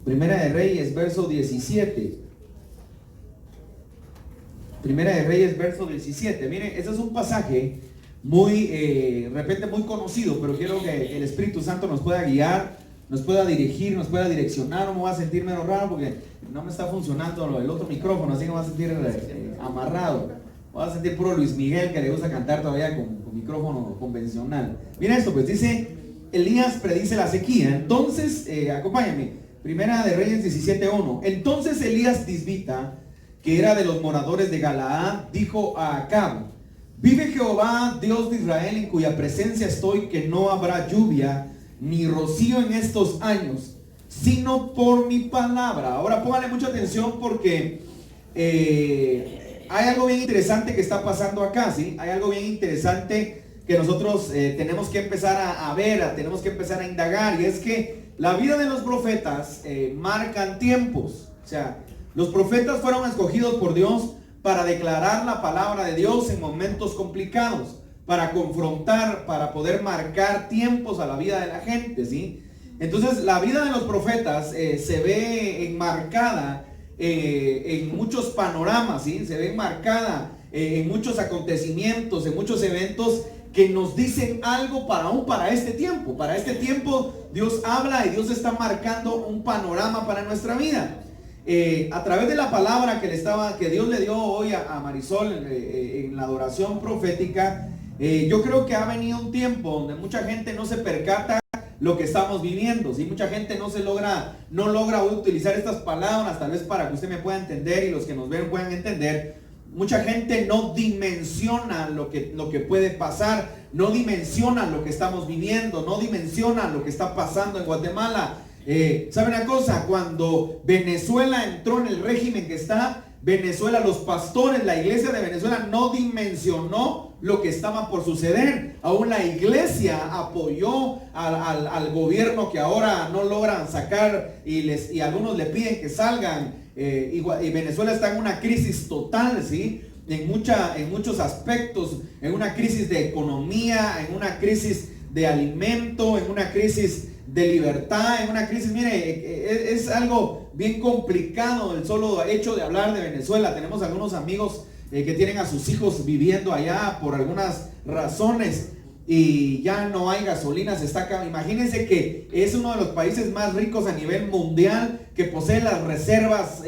Primera de Reyes, verso 17. Primera de Reyes, verso 17. Miren, ese es un pasaje muy, de repente muy conocido, pero quiero que el Espíritu Santo nos pueda guiar, nos pueda dirigir, nos pueda direccionar. No me voy a sentir menos raro porque no me está funcionando el otro micrófono, así que me voy a sentir amarrado. Voy a sentir puro Luis Miguel, que le gusta cantar todavía con micrófono convencional. Mira esto, pues dice, Elías predice la sequía. Entonces, acompáñame, Primera de Reyes 17:1. Entonces Elías Tisbita, que era de los moradores de Galaad, dijo a Acab: vive Jehová, Dios de Israel, en cuya presencia estoy, que no habrá lluvia ni rocío en estos años, sino por mi palabra. Ahora póngale mucha atención porque hay algo bien interesante que está pasando acá, ¿sí? Hay algo bien interesante que nosotros tenemos que empezar a ver, tenemos que empezar a indagar, y es que la vida de los profetas marcan tiempos. O sea, los profetas fueron escogidos por Dios para declarar la palabra de Dios en momentos complicados, para confrontar, para poder marcar tiempos a la vida de la gente, ¿sí? Entonces la vida de los profetas se ve enmarcada en muchos panoramas, ¿sí? Se ve enmarcada en muchos acontecimientos, en muchos eventos que nos dicen algo para este tiempo. Para este tiempo Dios habla y Dios está marcando un panorama para nuestra vida. A través de la palabra que Dios le dio hoy a Marisol en la adoración profética, yo creo que ha venido un tiempo donde mucha gente no se percata lo que estamos viviendo, ¿sí? Mucha gente no logra utilizar estas palabras, tal vez para que usted me pueda entender y los que nos ven puedan entender. Mucha gente no dimensiona lo que puede pasar, no dimensiona lo que estamos viviendo, no dimensiona lo que está pasando en Guatemala. ¿Sabe una cosa? Cuando Venezuela entró en el régimen que está, Venezuela, los pastores, la iglesia de Venezuela no dimensionó lo que estaba por suceder. Aún la iglesia apoyó al gobierno que ahora no logran sacar y algunos le piden que salgan. Y Venezuela está en una crisis total, ¿sí? En muchos aspectos, en una crisis de economía, en una crisis de alimento, en una crisis de libertad, en una crisis, mire, es algo bien complicado el solo hecho de hablar de Venezuela. Tenemos algunos amigos que tienen a sus hijos viviendo allá por algunas razones y ya no hay gasolina, se está acabando. Imagínense que es uno de los países más ricos a nivel mundial, que posee las reservas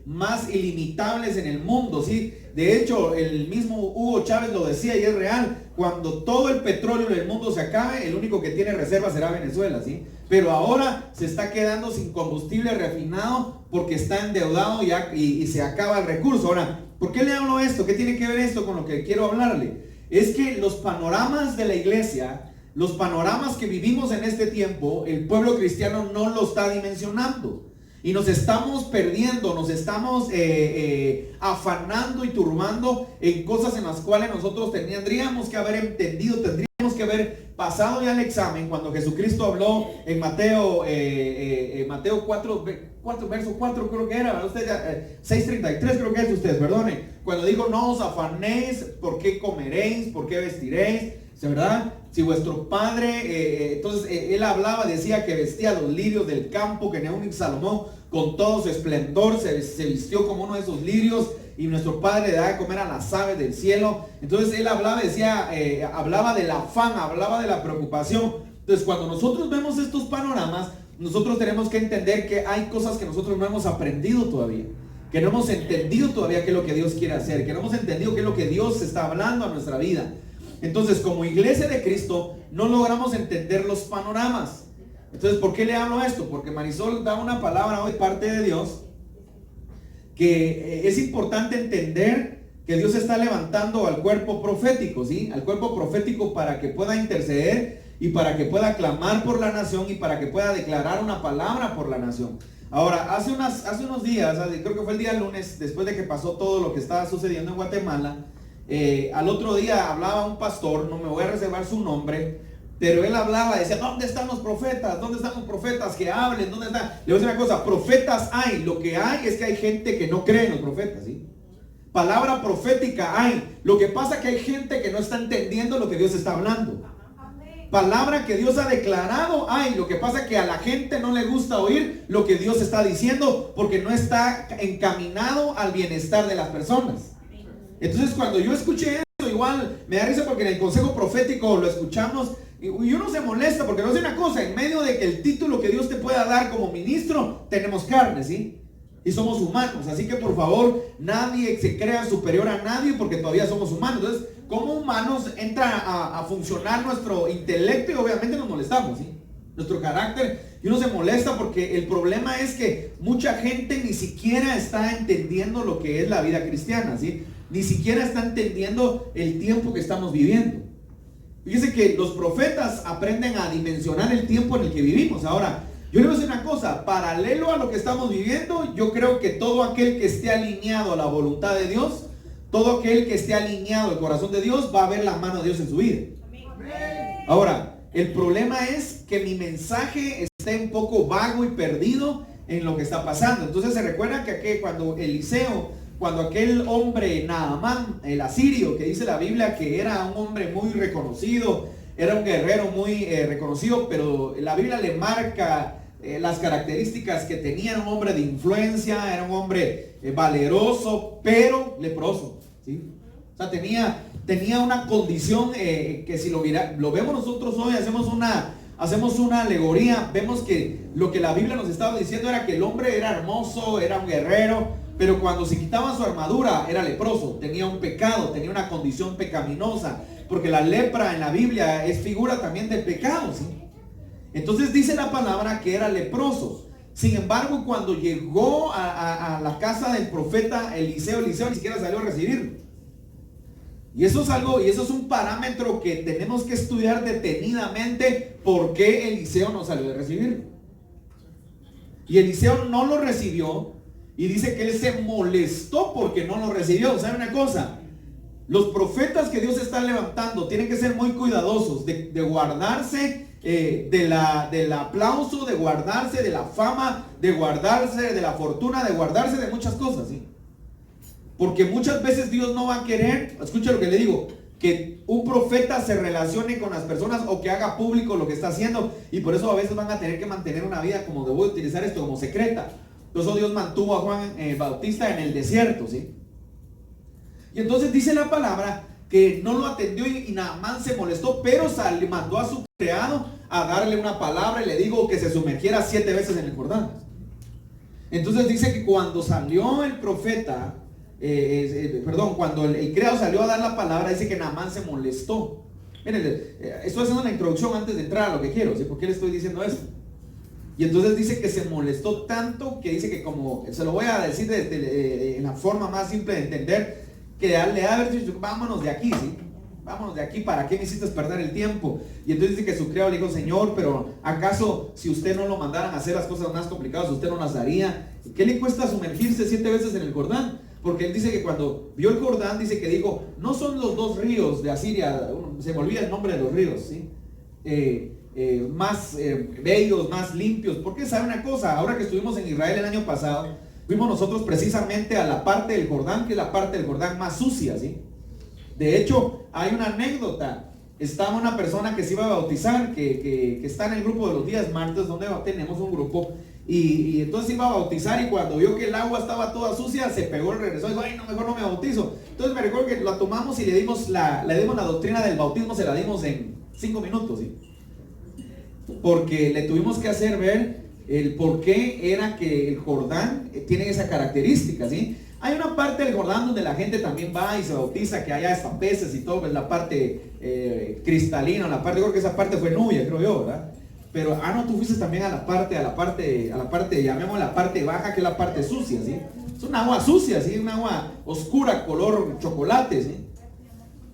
más ilimitables en el mundo, ¿sí? De hecho, el mismo Hugo Chávez lo decía y es real: cuando todo el petróleo del mundo se acabe, el único que tiene reservas será Venezuela, ¿sí? Pero ahora se está quedando sin combustible refinado porque está endeudado y se acaba el recurso. Ahora, ¿por qué le hablo esto? ¿Qué tiene que ver esto con lo que quiero hablarle? Es que los panoramas de la iglesia, los panoramas que vivimos en este tiempo, el pueblo cristiano no lo está dimensionando. Y nos estamos perdiendo, nos estamos afanando y turbando en cosas en las cuales nosotros tendríamos que haber entendido, tendríamos que haber pasado ya el examen cuando Jesucristo habló en Mateo 4, verso 4 creo que era, usted 6:33 creo que es, ustedes perdone, cuando dijo: no os afanéis por qué comeréis, por qué vestiréis, ¿verdad? Si vuestro padre, entonces él hablaba, decía que vestía los lirios del campo, que Neón y Salomón con todo su esplendor se vistió como uno de esos lirios, y nuestro padre le da de comer a las aves del cielo. Entonces él hablaba, decía, hablaba del afán, hablaba de la preocupación. Entonces cuando nosotros vemos estos panoramas, nosotros tenemos que entender que hay cosas que nosotros no hemos aprendido todavía, que no hemos entendido todavía qué es lo que Dios quiere hacer, que no hemos entendido qué es lo que Dios está hablando a nuestra vida. Entonces, como iglesia de Cristo, no logramos entender los panoramas. Entonces, ¿por qué le hablo esto? Porque Marisol da una palabra hoy de parte de Dios, que es importante entender que Dios está levantando al cuerpo profético, ¿sí? Al cuerpo profético para que pueda interceder y para que pueda clamar por la nación y para que pueda declarar una palabra por la nación. Ahora, hace unos días, creo que fue el día lunes, después de que pasó todo lo que estaba sucediendo en Guatemala, al otro día hablaba un pastor, no me voy a reservar su nombre, pero él hablaba, decía: ¿dónde están los profetas? ¿Dónde están los profetas que hablen? ¿Dónde están? Le voy a decir una cosa: profetas hay, lo que hay es que hay gente que no cree en los profetas, ¿sí? Palabra profética hay, lo que pasa es que hay gente que no está entendiendo lo que Dios está hablando. palabra que Dios ha declarado. Ay, lo que pasa es que a la gente no le gusta oír lo que Dios está diciendo porque no está encaminado al bienestar de las personas. Entonces cuando yo escuché eso, igual me da risa porque en el consejo profético lo escuchamos y uno se molesta porque no es una cosa, en medio de que el título que Dios te pueda dar como ministro, tenemos carne, ¿sí? Y somos humanos, así que por favor, nadie se crea superior a nadie porque todavía somos humanos. Entonces, como humanos entra a funcionar nuestro intelecto y obviamente nos molestamos, ¿sí? Nuestro carácter, y uno se molesta porque el problema es que mucha gente ni siquiera está entendiendo lo que es la vida cristiana, ¿sí? Ni siquiera está entendiendo el tiempo que estamos viviendo. Fíjese que los profetas aprenden a dimensionar el tiempo en el que vivimos. Ahora, yo le voy a decir una cosa, paralelo a lo que estamos viviendo, yo creo que todo aquel que esté alineado a la voluntad de Dios, todo aquel que esté alineado al corazón de Dios, va a ver la mano de Dios en su vida. Ahora, el problema es que mi mensaje esté un poco vago y perdido en lo que está pasando. Entonces se recuerda que cuando aquel hombre Naamán, el asirio, que dice la Biblia que era un hombre muy reconocido, era un guerrero muy reconocido, pero la Biblia le marca las características que tenía. Era un hombre de influencia, era un hombre valeroso, pero leproso, ¿sí? O sea, tenía una condición que si lo vemos nosotros hoy, hacemos una alegoría, vemos que lo que la Biblia nos estaba diciendo era que el hombre era hermoso, era un guerrero, pero cuando se quitaba su armadura era leproso, tenía un pecado, tenía una condición pecaminosa, porque la lepra en la Biblia es figura también del pecado, ¿sí? Entonces dice la palabra que era leproso. Sin embargo, cuando llegó a la casa del profeta Eliseo ni siquiera salió a recibirlo. Y eso es un parámetro que tenemos que estudiar detenidamente. ¿Por qué Eliseo no salió a recibirlo? Y Eliseo no lo recibió, y dice que él se molestó porque no lo recibió. ¿Sabe una cosa? Los profetas que Dios está levantando tienen que ser muy cuidadosos de guardarse del aplauso, de guardarse de la fama, de guardarse de la fortuna, de guardarse de muchas cosas, ¿sí? Porque muchas veces Dios no va a querer, escucha lo que le digo, que un profeta se relacione con las personas o que haga público lo que está haciendo, y por eso a veces van a tener que mantener una vida, como debo utilizar esto, como secreta. Por eso Dios mantuvo a Juan Bautista en el desierto, ¿sí? Y entonces dice la palabra que no lo atendió y Naamán se molestó, pero mandó a su criado a darle una palabra y le dijo que se sumergiera 7 veces en el Jordán. Entonces dice que cuando salió el profeta, cuando el criado salió a dar la palabra, dice que Naamán se molestó. Miren, estoy haciendo una introducción antes de entrar a lo que quiero, ¿sí? ¿Por qué le estoy diciendo eso? Y entonces dice que se molestó tanto que dice que, como se lo voy a decir en la forma más simple de entender, que le ha haber dicho, vámonos de aquí, ¿sí? Vámonos de aquí, ¿para qué me hiciste perder el tiempo? Y entonces dice que su criado le dijo, Señor, pero ¿acaso si usted no lo mandaran a hacer las cosas más complicadas, usted no las haría? ¿Qué le cuesta sumergirse 7 veces en el Jordán? Porque él dice que cuando vio el Jordán, dice que dijo, no son los 2 ríos de Asiria, se me olvida el nombre de los ríos, ¿sí? Más bellos, más limpios. Porque sabe una cosa, ahora que estuvimos en Israel el año pasado, fuimos nosotros precisamente a la parte del Jordán, que es la parte del Jordán más sucia, ¿sí? De hecho, hay una anécdota. Estaba una persona que se iba a bautizar, que está en el grupo de los días martes, donde tenemos un grupo, y entonces se iba a bautizar, y cuando vio que el agua estaba toda sucia, se pegó, regresó y dijo, ay, no, mejor no me bautizo. Entonces me recuerdo que la tomamos y le dimos la doctrina del bautismo, se la dimos en 5 minutos, ¿sí? Porque le tuvimos que hacer ver el por qué era que el Jordán tiene esa característica, ¿sí? Hay una parte del Jordán donde la gente también va y se bautiza, que haya hasta peces y todo, pues la parte cristalina, creo que esa parte fue Nubia, creo yo, ¿verdad? Pero, no, tú fuiste también a la parte, llamémosla la parte baja, que es la parte sucia, ¿sí? Es un agua sucia, ¿sí? Un agua oscura, color chocolate, ¿sí?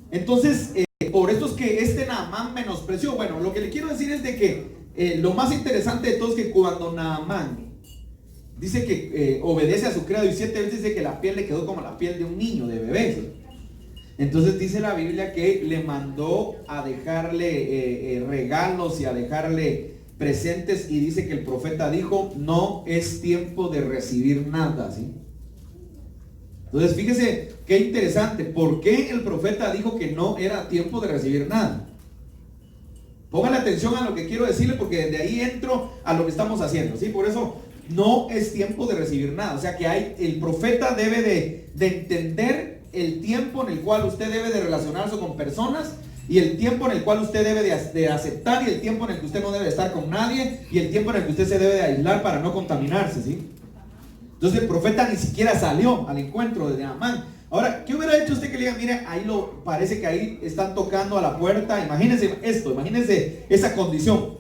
Entonces, por eso es que este Naamán menospreció. Bueno, lo que le quiero decir es de que lo más interesante de todo es que cuando Naamán dice que obedece a su criado y 7 veces dice que la piel le quedó como la piel de un niño, de bebé, ¿sí? Entonces dice la Biblia que le mandó a dejarle regalos y a dejarle presentes, y dice que el profeta dijo, no es tiempo de recibir nada, ¿sí? Entonces fíjese qué interesante, ¿por qué el profeta dijo que no era tiempo de recibir nada? Póngale atención a lo que quiero decirle, porque desde ahí entro a lo que estamos haciendo, ¿sí? Por eso no es tiempo de recibir nada. O sea que el profeta debe de entender el tiempo en el cual usted debe de relacionarse con personas, y el tiempo en el cual usted debe de aceptar, y el tiempo en el que usted no debe de estar con nadie, y el tiempo en el que usted se debe de aislar para no contaminarse, ¿sí? Entonces el profeta ni siquiera salió al encuentro de Naamán. Ahora, ¿qué hubiera hecho usted que le diga, mire, parece que ahí están tocando a la puerta? Imagínense esto, imagínense esa condición.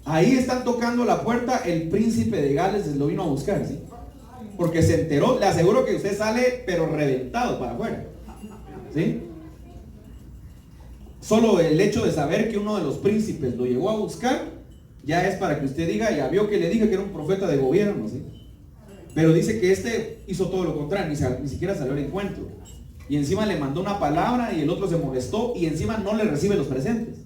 Ahí están tocando la puerta, el príncipe de Gales lo vino a buscar, ¿sí? Porque se enteró, le aseguro que usted sale pero reventado para afuera, ¿sí? Solo el hecho de saber que uno de los príncipes lo llegó a buscar, ya es para que usted diga, ya vio que le dije que era un profeta de gobierno, ¿sí? Pero dice que este hizo todo lo contrario, ni siquiera salió al encuentro. Y encima le mandó una palabra y el otro se molestó y encima no le recibe los presentes.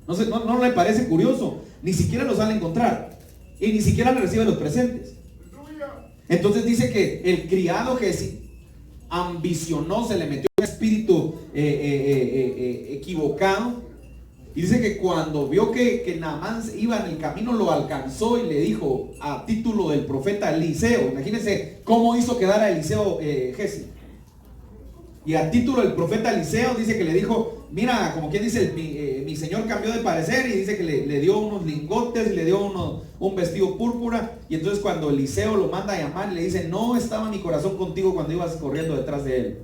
No le parece curioso, ni siquiera lo sale a encontrar y ni siquiera le recibe los presentes. Entonces dice que el criado Giezi ambicionó, se le metió un espíritu equivocado, y dice que cuando vio que Naamán iba en el camino, lo alcanzó y le dijo a título del profeta Eliseo. Imagínense cómo hizo quedar a Eliseo Giezi. Y a título del profeta Eliseo dice que le dijo, mira, como quien dice, mi señor cambió de parecer, y dice que le dio unos lingotes y le dio un vestido púrpura. Y entonces cuando Eliseo lo manda a llamar, le dice, no estaba mi corazón contigo cuando ibas corriendo detrás de él.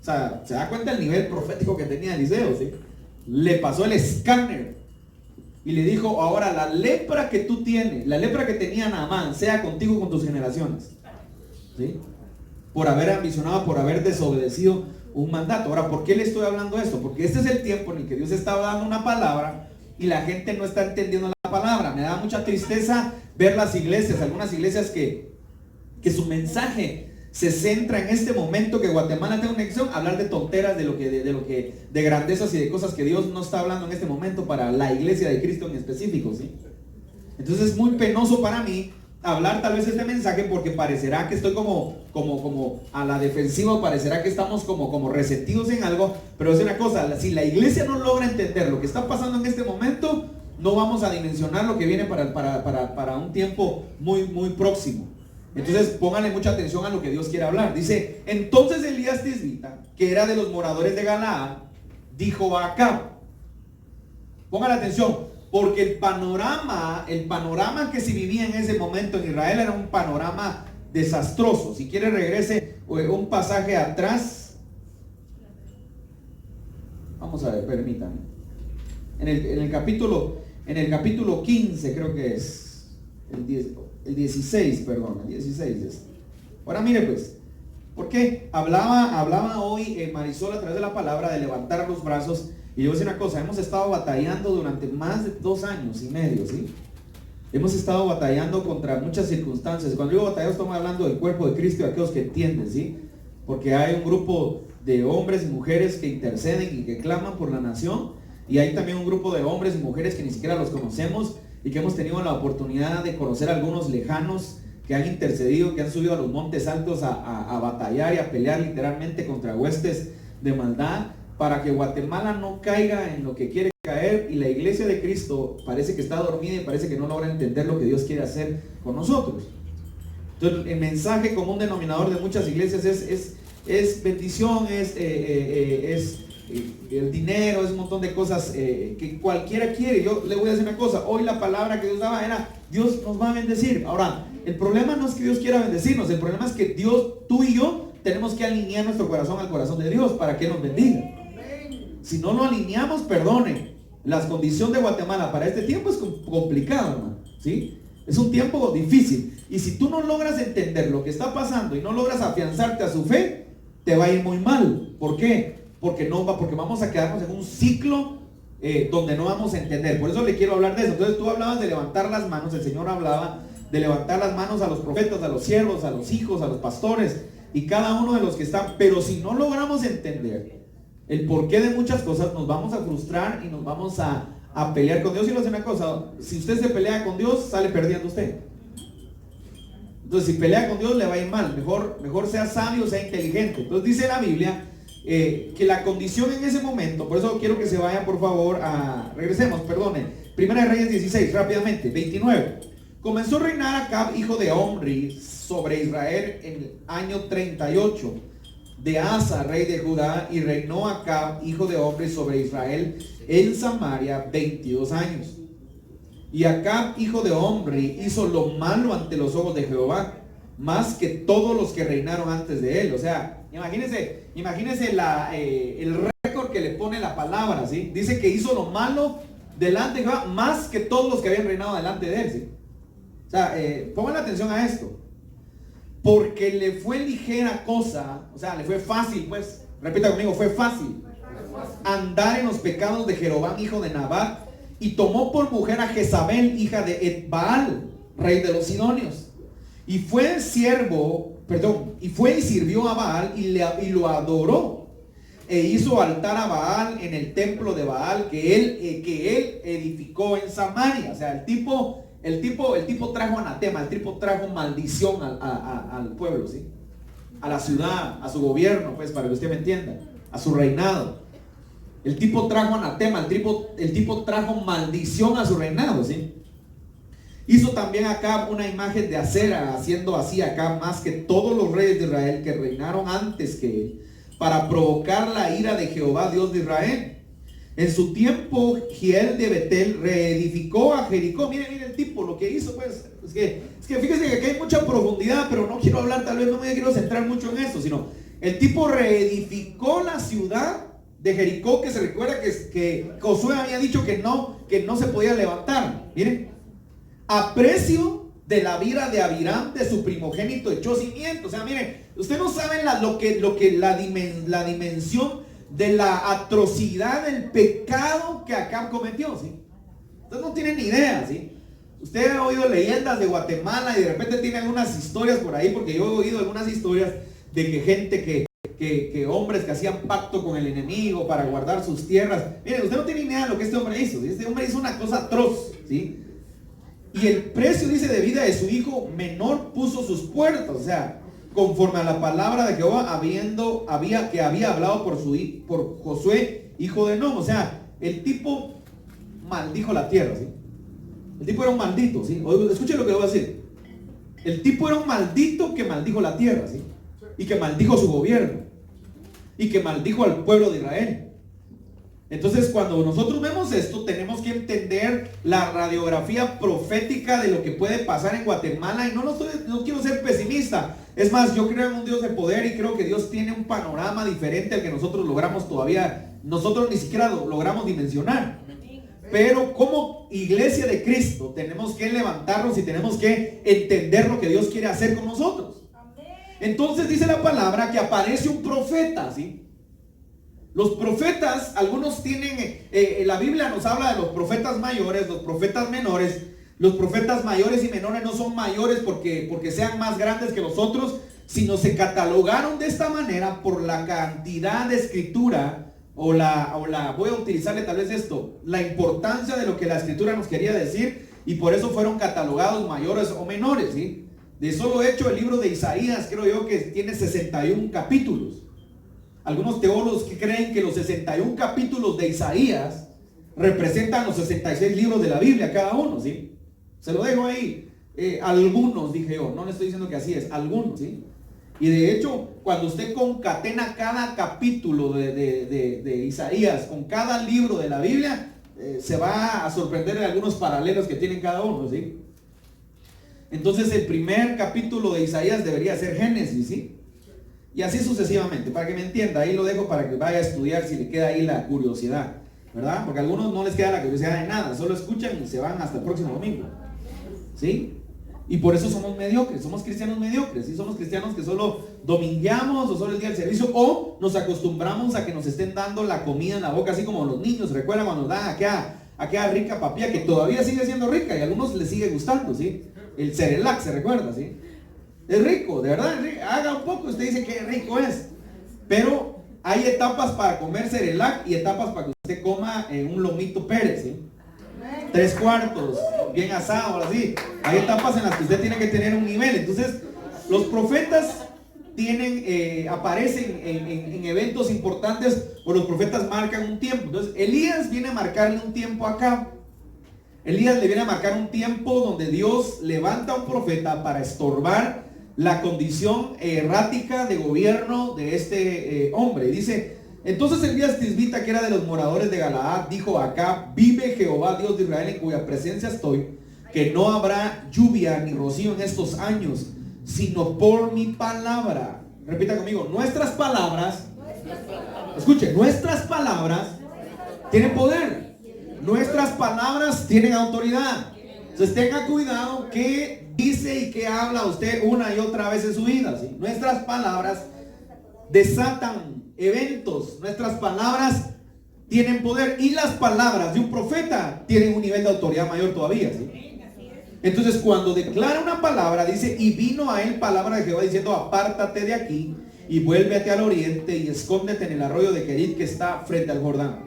O sea, se da cuenta el nivel profético que tenía Eliseo, ¿sí? Le pasó el escáner y le dijo, ahora la lepra que tú tienes, la lepra que tenía Naamán, sea contigo con tus generaciones, ¿sí? Por haber ambicionado, por haber desobedecido un mandato. Ahora, ¿por qué le estoy hablando esto? Porque este es el tiempo en el que Dios estaba dando una palabra y la gente no está entendiendo la palabra. Me da mucha tristeza ver las iglesias, algunas iglesias que su mensaje se centra en este momento que Guatemala tiene una elección, hablar de tonteras, de grandezas y de cosas que Dios no está hablando en este momento para la iglesia de Cristo en específico, ¿sí? Entonces es muy penoso para mí hablar tal vez este mensaje, porque parecerá que estoy como a la defensiva, parecerá que estamos como resentidos en algo, pero es una cosa, si la iglesia no logra entender lo que está pasando en este momento, no vamos a dimensionar lo que viene para un tiempo muy, muy próximo. Entonces pónganle mucha atención a lo que Dios quiere hablar. Dice, entonces Elías Tisbita, que era de los moradores de Galaad, dijo a Acab, pónganle atención, porque el panorama que se vivía en ese momento en Israel era un panorama desastroso. Si quiere regrese un pasaje atrás. Vamos a ver, permítanme. En el capítulo 15 creo que es el 16 es. Ahora mire pues, porque hablaba hoy Marisol a través de la palabra de levantar los brazos. Y yo voy a decir una cosa, hemos estado batallando durante más de 2 años y medio, ¿sí? Hemos estado batallando contra muchas circunstancias. Cuando digo batallando, estamos hablando del cuerpo de Cristo y de aquellos que entienden, ¿sí? Porque hay un grupo de hombres y mujeres que interceden y que claman por la nación, y hay también un grupo de hombres y mujeres que ni siquiera los conocemos y que hemos tenido la oportunidad de conocer a algunos lejanos que han intercedido, que han subido a los montes altos a batallar y a pelear literalmente contra huestes de maldad, para que Guatemala no caiga en lo que quiere caer, y la iglesia de Cristo parece que está dormida y parece que no logra entender lo que Dios quiere hacer con nosotros. Entonces el mensaje común denominador de muchas iglesias es bendición, es el dinero, es un montón de cosas que cualquiera quiere. Yo le voy a decir una cosa, hoy la palabra que Dios daba era, Dios nos va a bendecir. Ahora, el problema no es que Dios quiera bendecirnos, el problema es que Dios, tú y yo, tenemos que alinear nuestro corazón al corazón de Dios para que nos bendiga. Si no lo alineamos, perdone, la condición de Guatemala para este tiempo es complicado, hermano, ¿sí? Es un tiempo difícil, y si tú no logras entender lo que está pasando y no logras afianzarte a su fe, te va a ir muy mal. ¿Por qué? Porque vamos a quedarnos en un ciclo donde no vamos a entender. Por eso le quiero hablar de eso. Entonces tú hablabas de levantar las manos, el Señor hablaba de levantar las manos a los profetas, a los siervos, a los hijos, a los pastores y cada uno de los que están. Pero si no logramos entender el porqué de muchas cosas, nos vamos a frustrar y nos vamos a pelear con Dios. Y lo hace una cosa, si usted se pelea con Dios, sale perdiendo usted. Entonces si pelea con Dios, le va a ir mal. Mejor sea sabio, sea inteligente. Entonces dice la Biblia que la condición en ese momento, por eso quiero que se vayan por favor regresemos, perdonen, Primera de Reyes 16, rápidamente, 29. Comenzó a reinar Acab, hijo de Omri, sobre Israel en el año 38 de Asa, rey de Judá, y reinó Acab, hijo de Omri, sobre Israel en Samaria 22 años. Y Acab, hijo de Omri, hizo lo malo ante los ojos de Jehová, más que todos los que reinaron antes de él. O sea, imagínense el récord que le pone la palabra, ¿sí? Dice que hizo lo malo delante de Jehová, más que todos los que habían reinado delante de él, ¿sí? O sea, pongan atención a esto. Porque le fue ligera cosa, o sea, le fue fácil, pues, repita conmigo, fue fácil andar en los pecados de Jeroboam, hijo de Nabat, y tomó por mujer a Jezabel, hija de Etbaal, rey de los Sidonios. Y fue y sirvió a Baal y lo adoró. E hizo altar a Baal en el templo de Baal que él edificó en Samaria. O sea, el tipo trajo anatema, el tipo trajo maldición al pueblo, ¿sí? A la ciudad, a su gobierno, pues, para que usted me entienda, a su reinado. El tipo trajo anatema, el tipo trajo maldición a su reinado, ¿sí? Hizo también Acab una imagen de acera, haciendo así Acab más que todos los reyes de Israel que reinaron antes que él, para provocar la ira de Jehová, Dios de Israel. En su tiempo, Giel de Betel reedificó a Jericó. Miren el tipo, lo que hizo, pues, es que fíjense que aquí hay mucha profundidad, pero no quiero hablar, tal vez no me quiero centrar mucho en eso, sino el tipo reedificó la ciudad de Jericó, que se recuerda que Josué había dicho que no se podía levantar. Miren, a precio de la vida de Abiram, de su primogénito echó cimiento. O sea, miren, ustedes no saben la dimensión de la atrocidad del pecado que Acab cometió, ¿sí? Ustedes no tienen ni idea, ¿sí? Usted ha oído leyendas de Guatemala y de repente tiene algunas historias por ahí, porque yo he oído algunas historias de que gente que hombres que hacían pacto con el enemigo para guardar sus tierras. Miren, usted no tiene ni idea de lo que este hombre hizo, ¿sí? Este hombre hizo una cosa atroz, ¿sí? Y el precio, dice, de vida de su hijo menor puso sus puertas, o sea, conforme a la palabra de Jehová, había hablado por Josué, hijo de Nun. O sea, el tipo maldijo la tierra, ¿sí? El tipo era un maldito, ¿sí? Escuchen lo que le voy a decir. El tipo era un maldito que maldijo la tierra, ¿sí? Y que maldijo su gobierno. Y que maldijo al pueblo de Israel. Entonces, cuando nosotros vemos esto, tenemos que entender la radiografía profética de lo que puede pasar en Guatemala. Y no quiero ser pesimista. Es más, yo creo en un Dios de poder y creo que Dios tiene un panorama diferente al que nosotros nosotros ni siquiera logramos dimensionar. Pero como iglesia de Cristo tenemos que levantarnos y tenemos que entender lo que Dios quiere hacer con nosotros. Entonces dice la palabra que aparece un profeta, ¿sí? Los profetas, algunos tienen, la Biblia nos habla de los profetas mayores, los profetas menores. Los profetas mayores y menores no son mayores porque sean más grandes que los otros, sino se catalogaron de esta manera por la cantidad de escritura voy a utilizarle tal vez esto, la importancia de lo que la escritura nos quería decir, y por eso fueron catalogados mayores o menores, ¿sí? De solo hecho, el libro de Isaías, creo yo que tiene 61 capítulos. Algunos teólogos que creen que los 61 capítulos de Isaías representan los 66 libros de la Biblia, cada uno, ¿sí? Se lo dejo ahí. Algunos, dije yo, no le estoy diciendo que así es, algunos, ¿sí? Y de hecho, cuando usted concatena cada capítulo de Isaías con cada libro de la Biblia, se va a sorprender de algunos paralelos que tienen cada uno, ¿sí? Entonces el primer capítulo de Isaías debería ser Génesis, ¿sí? Y así sucesivamente, para que me entienda, ahí lo dejo para que vaya a estudiar si le queda ahí la curiosidad, ¿verdad? Porque a algunos no les queda la curiosidad de nada, solo escuchan y se van hasta el próximo domingo, ¿sí? Y por eso somos mediocres, somos cristianos mediocres, ¿sí? Somos cristianos que solo domingueamos o solo el día del servicio, o nos acostumbramos a que nos estén dando la comida en la boca, así como los niños. ¿Recuerdan cuando nos dan aquella rica papilla que todavía sigue siendo rica y a algunos les sigue gustando, ¿sí? El Cerelac, ¿se recuerda, sí? Es rico, de verdad, es rico. Haga un poco, usted dice que rico es. Pero hay etapas para comer Cerelac y etapas para que usted coma un lomito Pérez, ¿sí? 3/4, bien asado, así. Hay etapas en las que usted tiene que tener un nivel. Entonces, los profetas aparecen en eventos importantes, o los profetas marcan un tiempo. Entonces Elías viene a marcarle un tiempo acá. Elías le viene a marcar un tiempo donde Dios levanta a un profeta para estorbar la condición errática de gobierno de este hombre. Dice: entonces Elías Tisbita, que era de los moradores de Galaad, dijo acá: vive Jehová Dios de Israel, en cuya presencia estoy, que no habrá lluvia ni rocío en estos años, sino por mi palabra. Repita conmigo: nuestras palabras, escuche, nuestras palabras tienen poder. Nuestras palabras tienen autoridad. Entonces tenga cuidado qué dice y qué habla usted una y otra vez en su vida, ¿sí? Nuestras palabras desatan eventos. Nuestras palabras tienen poder, y las palabras de un profeta tienen un nivel de autoridad mayor todavía, ¿sí? Entonces cuando declara una palabra, dice: y vino a él palabra de Jehová diciendo: apártate de aquí y vuélvete al oriente y escóndete en el arroyo de Kerit, que está frente al Jordán.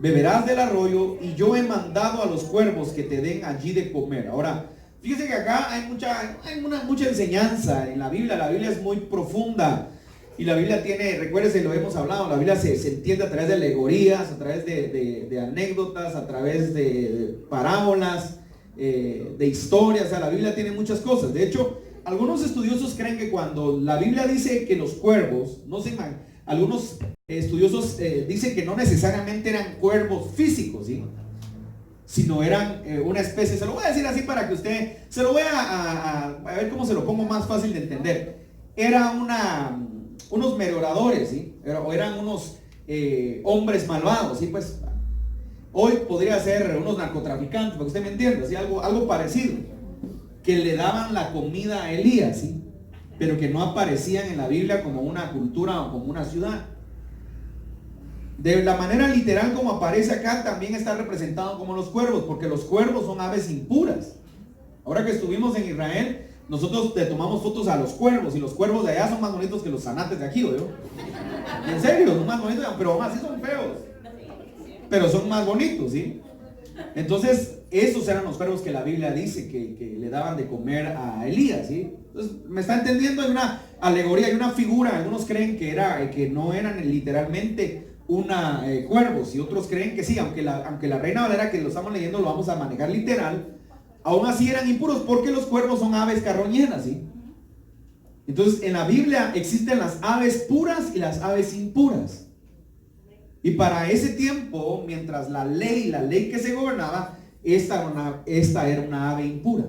Beberás del arroyo, y yo he mandado a los cuervos que te den allí de comer. Ahora, fíjese que acá hay mucha enseñanza en la Biblia. La Biblia es muy profunda, y la Biblia tiene, recuérdese, lo hemos hablado, la Biblia se entiende a través de alegorías, a través de anécdotas, a través de parábolas, de historias. O sea, la Biblia tiene muchas cosas. De hecho, algunos estudiosos creen que cuando la Biblia dice que los cuervos, algunos estudiosos dicen que no necesariamente eran cuervos físicos, ¿sí?, sino eran una especie. Se lo voy a decir así para que usted, se lo voy a ver cómo se lo pongo más fácil de entender. Era unos merodeadores, ¿sí?, o eran unos hombres malvados, ¿sí? Pues hoy podría ser unos narcotraficantes, para que usted me entienda, ¿sí? Algo parecido, que le daban la comida a Elías, ¿sí?, pero que no aparecían en la Biblia como una cultura o como una ciudad. De la manera literal como aparece acá, también está representado como los cuervos, porque los cuervos son aves impuras. Ahora que estuvimos en Israel, nosotros le tomamos fotos a los cuervos, y los cuervos de allá son más bonitos que los zanates de aquí, ¿o yo? En serio, son más bonitos, pero aún así son feos, pero son más bonitos, ¿sí? Entonces, esos eran los cuervos que la Biblia dice que le daban de comer a Elías, ¿sí? Entonces, ¿me está entendiendo? Hay una alegoría, hay una figura. Algunos creen que no eran literalmente cuervos, y otros creen que sí, aunque la Reina Valera, que lo estamos leyendo, lo vamos a manejar literal, aún así eran impuros, porque los cuervos son aves carroñeras, ¿sí? Entonces, en la Biblia existen las aves puras y las aves impuras. Y para ese tiempo, mientras la ley que se gobernaba, esta era una ave impura.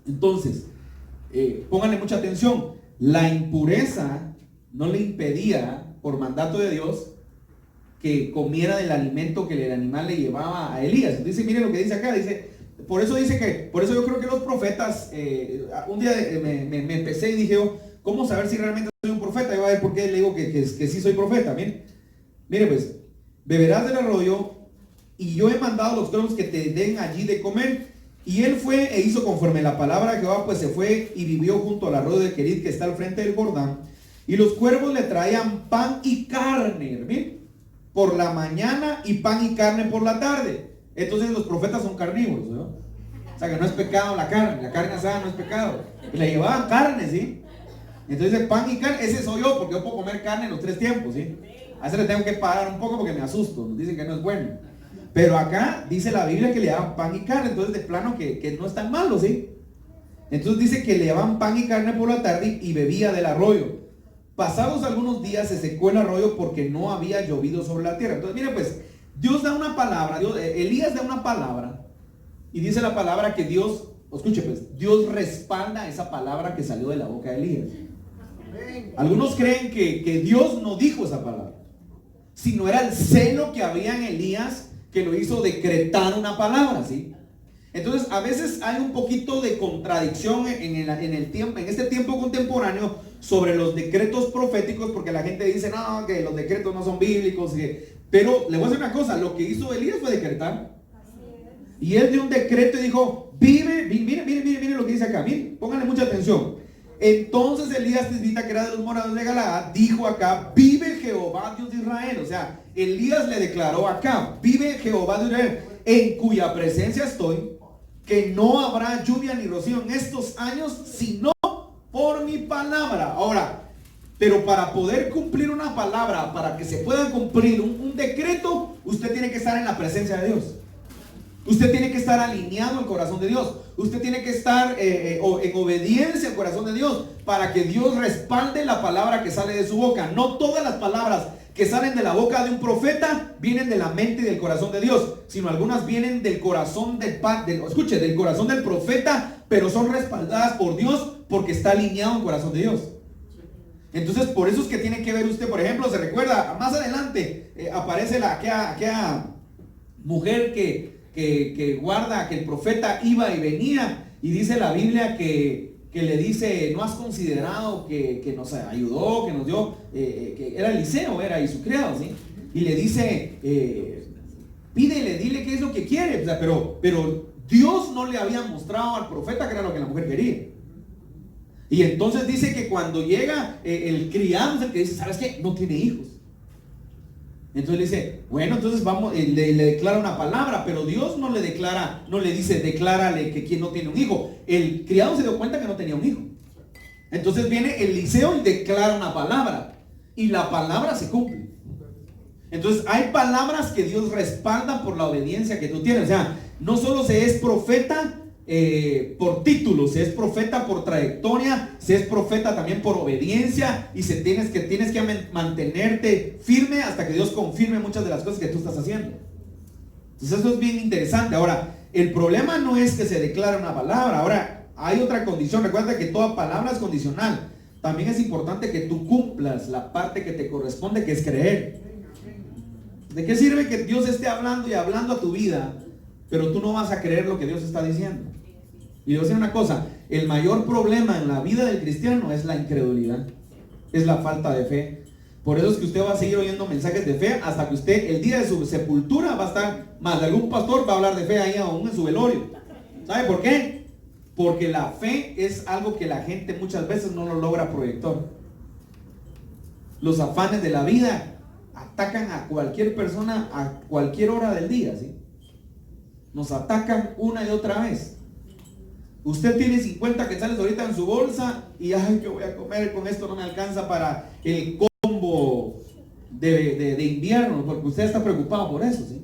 Entonces, pónganle mucha atención. La impureza no le impedía, por mandato de Dios, que comiera del alimento que el animal le llevaba a Elías. Dice, miren lo que dice acá, por eso yo creo que los profetas, un día me empecé y dije, ¿cómo saber si realmente soy un profeta? Y voy a ver por qué le digo que sí soy profeta. Mire pues: beberás del arroyo, y yo he mandado a los cuervos que te den allí de comer. Y él fue e hizo conforme la palabra de Jehová, pues se fue y vivió junto al arroyo de Kerit, que está al frente del Jordán. Y los cuervos le traían pan y carne, ¿bien?, por la mañana, y pan y carne por la tarde. Entonces los profetas son carnívoros, ¿no? O sea que no es pecado la carne asada no es pecado. Y le llevaban carne, ¿sí? Entonces pan y carne, ese soy yo, porque yo puedo comer carne en los 3 tiempos, ¿sí? A veces le tengo que parar un poco porque me asusto, nos dicen que no es bueno. Pero acá dice la Biblia que le daban pan y carne, entonces de plano que no es tan malo, ¿sí? Entonces dice que le daban pan y carne por la tarde, y bebía del arroyo. Pasados algunos días se secó el arroyo, porque no había llovido sobre la tierra. Entonces mire pues, Dios da una palabra, Elías da una palabra, y dice la palabra que Dios, escuche pues, Dios respalda esa palabra que salió de la boca de Elías. Algunos creen que Dios no dijo esa palabra, sino era el celo que había en Elías que lo hizo decretar una palabra, ¿sí? Entonces a veces hay un poquito de contradicción en este tiempo contemporáneo sobre los decretos proféticos, porque la gente dice, no, que los decretos no son bíblicos, pero le voy a decir una cosa: lo que hizo Elías fue decretar. Y él dio un decreto y dijo, mire lo que dice acá, miren, pónganle mucha atención. Entonces Elías Tisbita, que era de los moradores de Galaad, dijo acá: vive Jehová Dios de Israel. O sea, Elías le declaró acá: vive Jehová de Israel, en cuya presencia estoy, que no habrá lluvia ni rocío en estos años, sino por mi palabra. Ahora, Pero para poder cumplir una palabra, para que se pueda cumplir un decreto, usted tiene que estar en la presencia de Dios. Usted tiene que estar alineado al corazón de Dios. Usted tiene que estar en obediencia al corazón de Dios para que Dios respalde la palabra que sale de su boca. No todas las palabras que salen de la boca de un profeta vienen de la mente y del corazón de Dios, sino algunas vienen del corazón del corazón del profeta, pero son respaldadas por Dios porque está alineado al corazón de Dios. Entonces, por eso es que tiene que ver usted, por ejemplo, se recuerda, más adelante aparece aquella mujer que guarda, que el profeta iba y venía, y dice la Biblia que le dice, no has considerado que nos ayudó, que nos dio, que era Eliseo, y su criado, ¿sí? Y le dice, pídele, dile qué es lo que quiere, o sea, pero Dios no le había mostrado al profeta que era lo que la mujer quería. Y entonces dice que cuando llega el criado, es el que dice, ¿sabes qué? No tiene hijos. Entonces le dice, bueno, entonces vamos, le declara una palabra, pero Dios no le declara, no le dice, declárale que quien no tiene un hijo. El criado se dio cuenta que no tenía un hijo. Entonces viene Eliseo y declara una palabra, y la palabra se cumple. Entonces hay palabras que Dios respalda por la obediencia que tú tienes. O sea, no solo se es profeta por título, se es profeta por trayectoria, se es profeta también por obediencia, y tienes que mantenerte firme hasta que Dios confirme muchas de las cosas que tú estás haciendo. Entonces eso es bien interesante. Ahora, el problema no es que se declare una palabra. Ahora, hay otra condición. Recuerda que toda palabra es condicional. También es importante que tú cumplas la parte que te corresponde, que es creer. ¿De qué sirve que Dios esté hablando y hablando a tu vida, pero tú no vas a creer lo que Dios está diciendo? Y yo voy a decir una cosa, el mayor problema en la vida del cristiano es la incredulidad, es la falta de fe. Por eso es que usted va a seguir oyendo mensajes de fe hasta que usted, el día de su sepultura, va a estar, más de algún pastor va a hablar de fe ahí aún en su velorio. ¿Sabe por qué? Porque la fe es algo que la gente muchas veces no lo logra proyectar. Los afanes de la vida atacan a cualquier persona a cualquier hora del día, ¿sí? Nos atacan una y otra vez. Usted tiene 50 quetzales ahorita en su bolsa y ay, ¿qué voy a comer? Con esto no me alcanza para el combo de invierno, porque usted está preocupado por eso, ¿sí?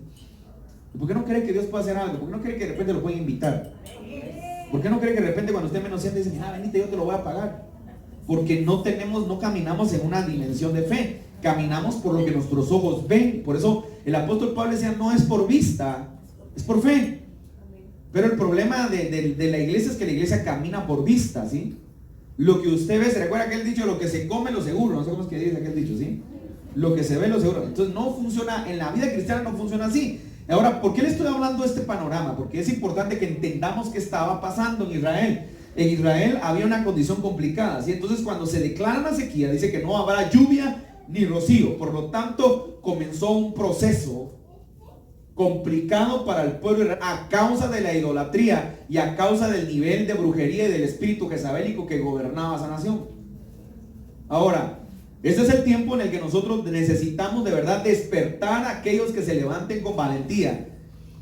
¿Por qué no cree que Dios puede hacer algo? ¿Por qué no cree que de repente lo pueden invitar? ¿Por qué no cree que de repente cuando usted menos siente dice, mira, venite, yo te lo voy a pagar? Porque no caminamos en una dimensión de fe, caminamos por lo que nuestros ojos ven. Por eso el apóstol Pablo decía, no es por vista, es por fe. Pero el problema de la iglesia es que la iglesia camina por vista, ¿sí? Lo que usted ve, ¿se recuerda aquel dicho? Lo que se come, lo seguro. No sé cómo es que dice aquel dicho, ¿sí? Lo que se ve, lo seguro. Entonces no funciona, en la vida cristiana no funciona así. Ahora, ¿por qué le estoy hablando de este panorama? Porque es importante que entendamos qué estaba pasando en Israel. En Israel había una condición complicada, ¿sí? Entonces cuando se declara una sequía, dice que no habrá lluvia ni rocío. Por lo tanto, comenzó un proceso complicado para el pueblo a causa de la idolatría y a causa del nivel de brujería y del espíritu jezabélico que gobernaba esa nación. Ahora, este es el tiempo en el que nosotros necesitamos de verdad despertar a aquellos que se levanten con valentía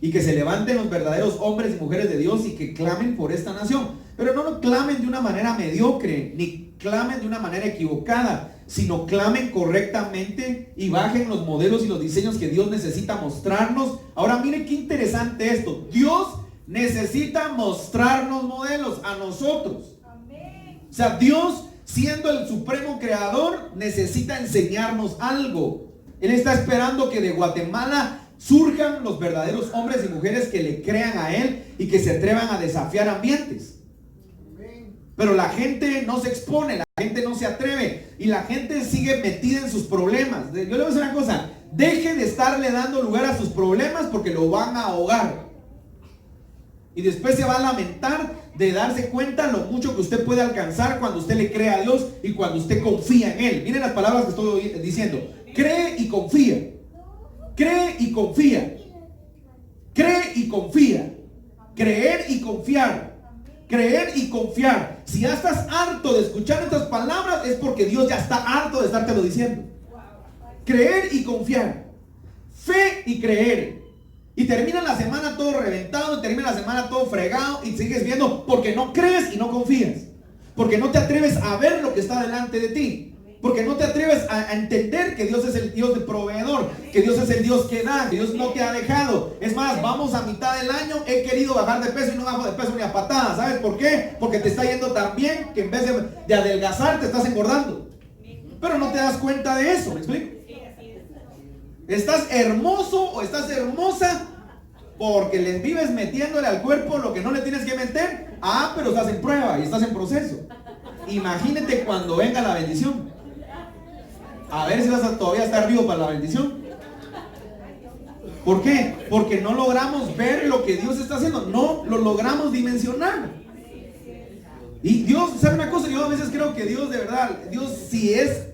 y que se levanten los verdaderos hombres y mujeres de Dios y que clamen por esta nación, pero no lo clamen de una manera mediocre ni clamen de una manera equivocada, sino clamen correctamente y bajen los modelos y los diseños que Dios necesita mostrarnos. Ahora miren qué interesante esto. Dios necesita mostrarnos modelos a nosotros. Amén. O sea, Dios, siendo el supremo creador, necesita enseñarnos algo. Él está esperando que de Guatemala surjan los verdaderos hombres y mujeres que le crean a Él y que se atrevan a desafiar ambientes. Pero la gente no se expone, la gente no se atreve y la gente sigue metida en sus problemas. Yo le voy a decir una cosa, deje de estarle dando lugar a sus problemas porque lo van a ahogar. Y después se va a lamentar de darse cuenta lo mucho que usted puede alcanzar cuando usted le cree a Dios y cuando usted confía en Él. Miren las palabras que estoy diciendo. Cree y confía. Cree y confía. Cree y confía. Creer y confiar. Creer y confiar. Si ya estás harto de escuchar estas palabras, es porque Dios ya está harto de estártelo diciendo. Creer y confiar. Fe y creer. Y termina la semana todo reventado, y termina la semana todo fregado, y sigues viendo porque no crees y no confías. Porque no te atreves a ver lo que está delante de ti. Porque no te atreves a entender que Dios es el Dios de proveedor, que Dios es el Dios que da, que Dios no te ha dejado. Es más, vamos a mitad del año, he querido bajar de peso y no bajo de peso ni a patadas. ¿Sabes por qué? Porque te está yendo tan bien que en vez de adelgazar te estás engordando. Pero no te das cuenta de eso, ¿me explico? Estás hermoso o estás hermosa porque le vives metiéndole al cuerpo lo que no le tienes que meter. Ah, pero estás en prueba y estás en proceso. Imagínate cuando venga la bendición. A ver si vas a todavía estar vivo para la bendición. ¿Por qué? Porque no logramos ver lo que Dios está haciendo. No lo logramos dimensionar. Y Dios, ¿sabe una cosa? Yo a veces creo que Dios de verdad, Dios si es,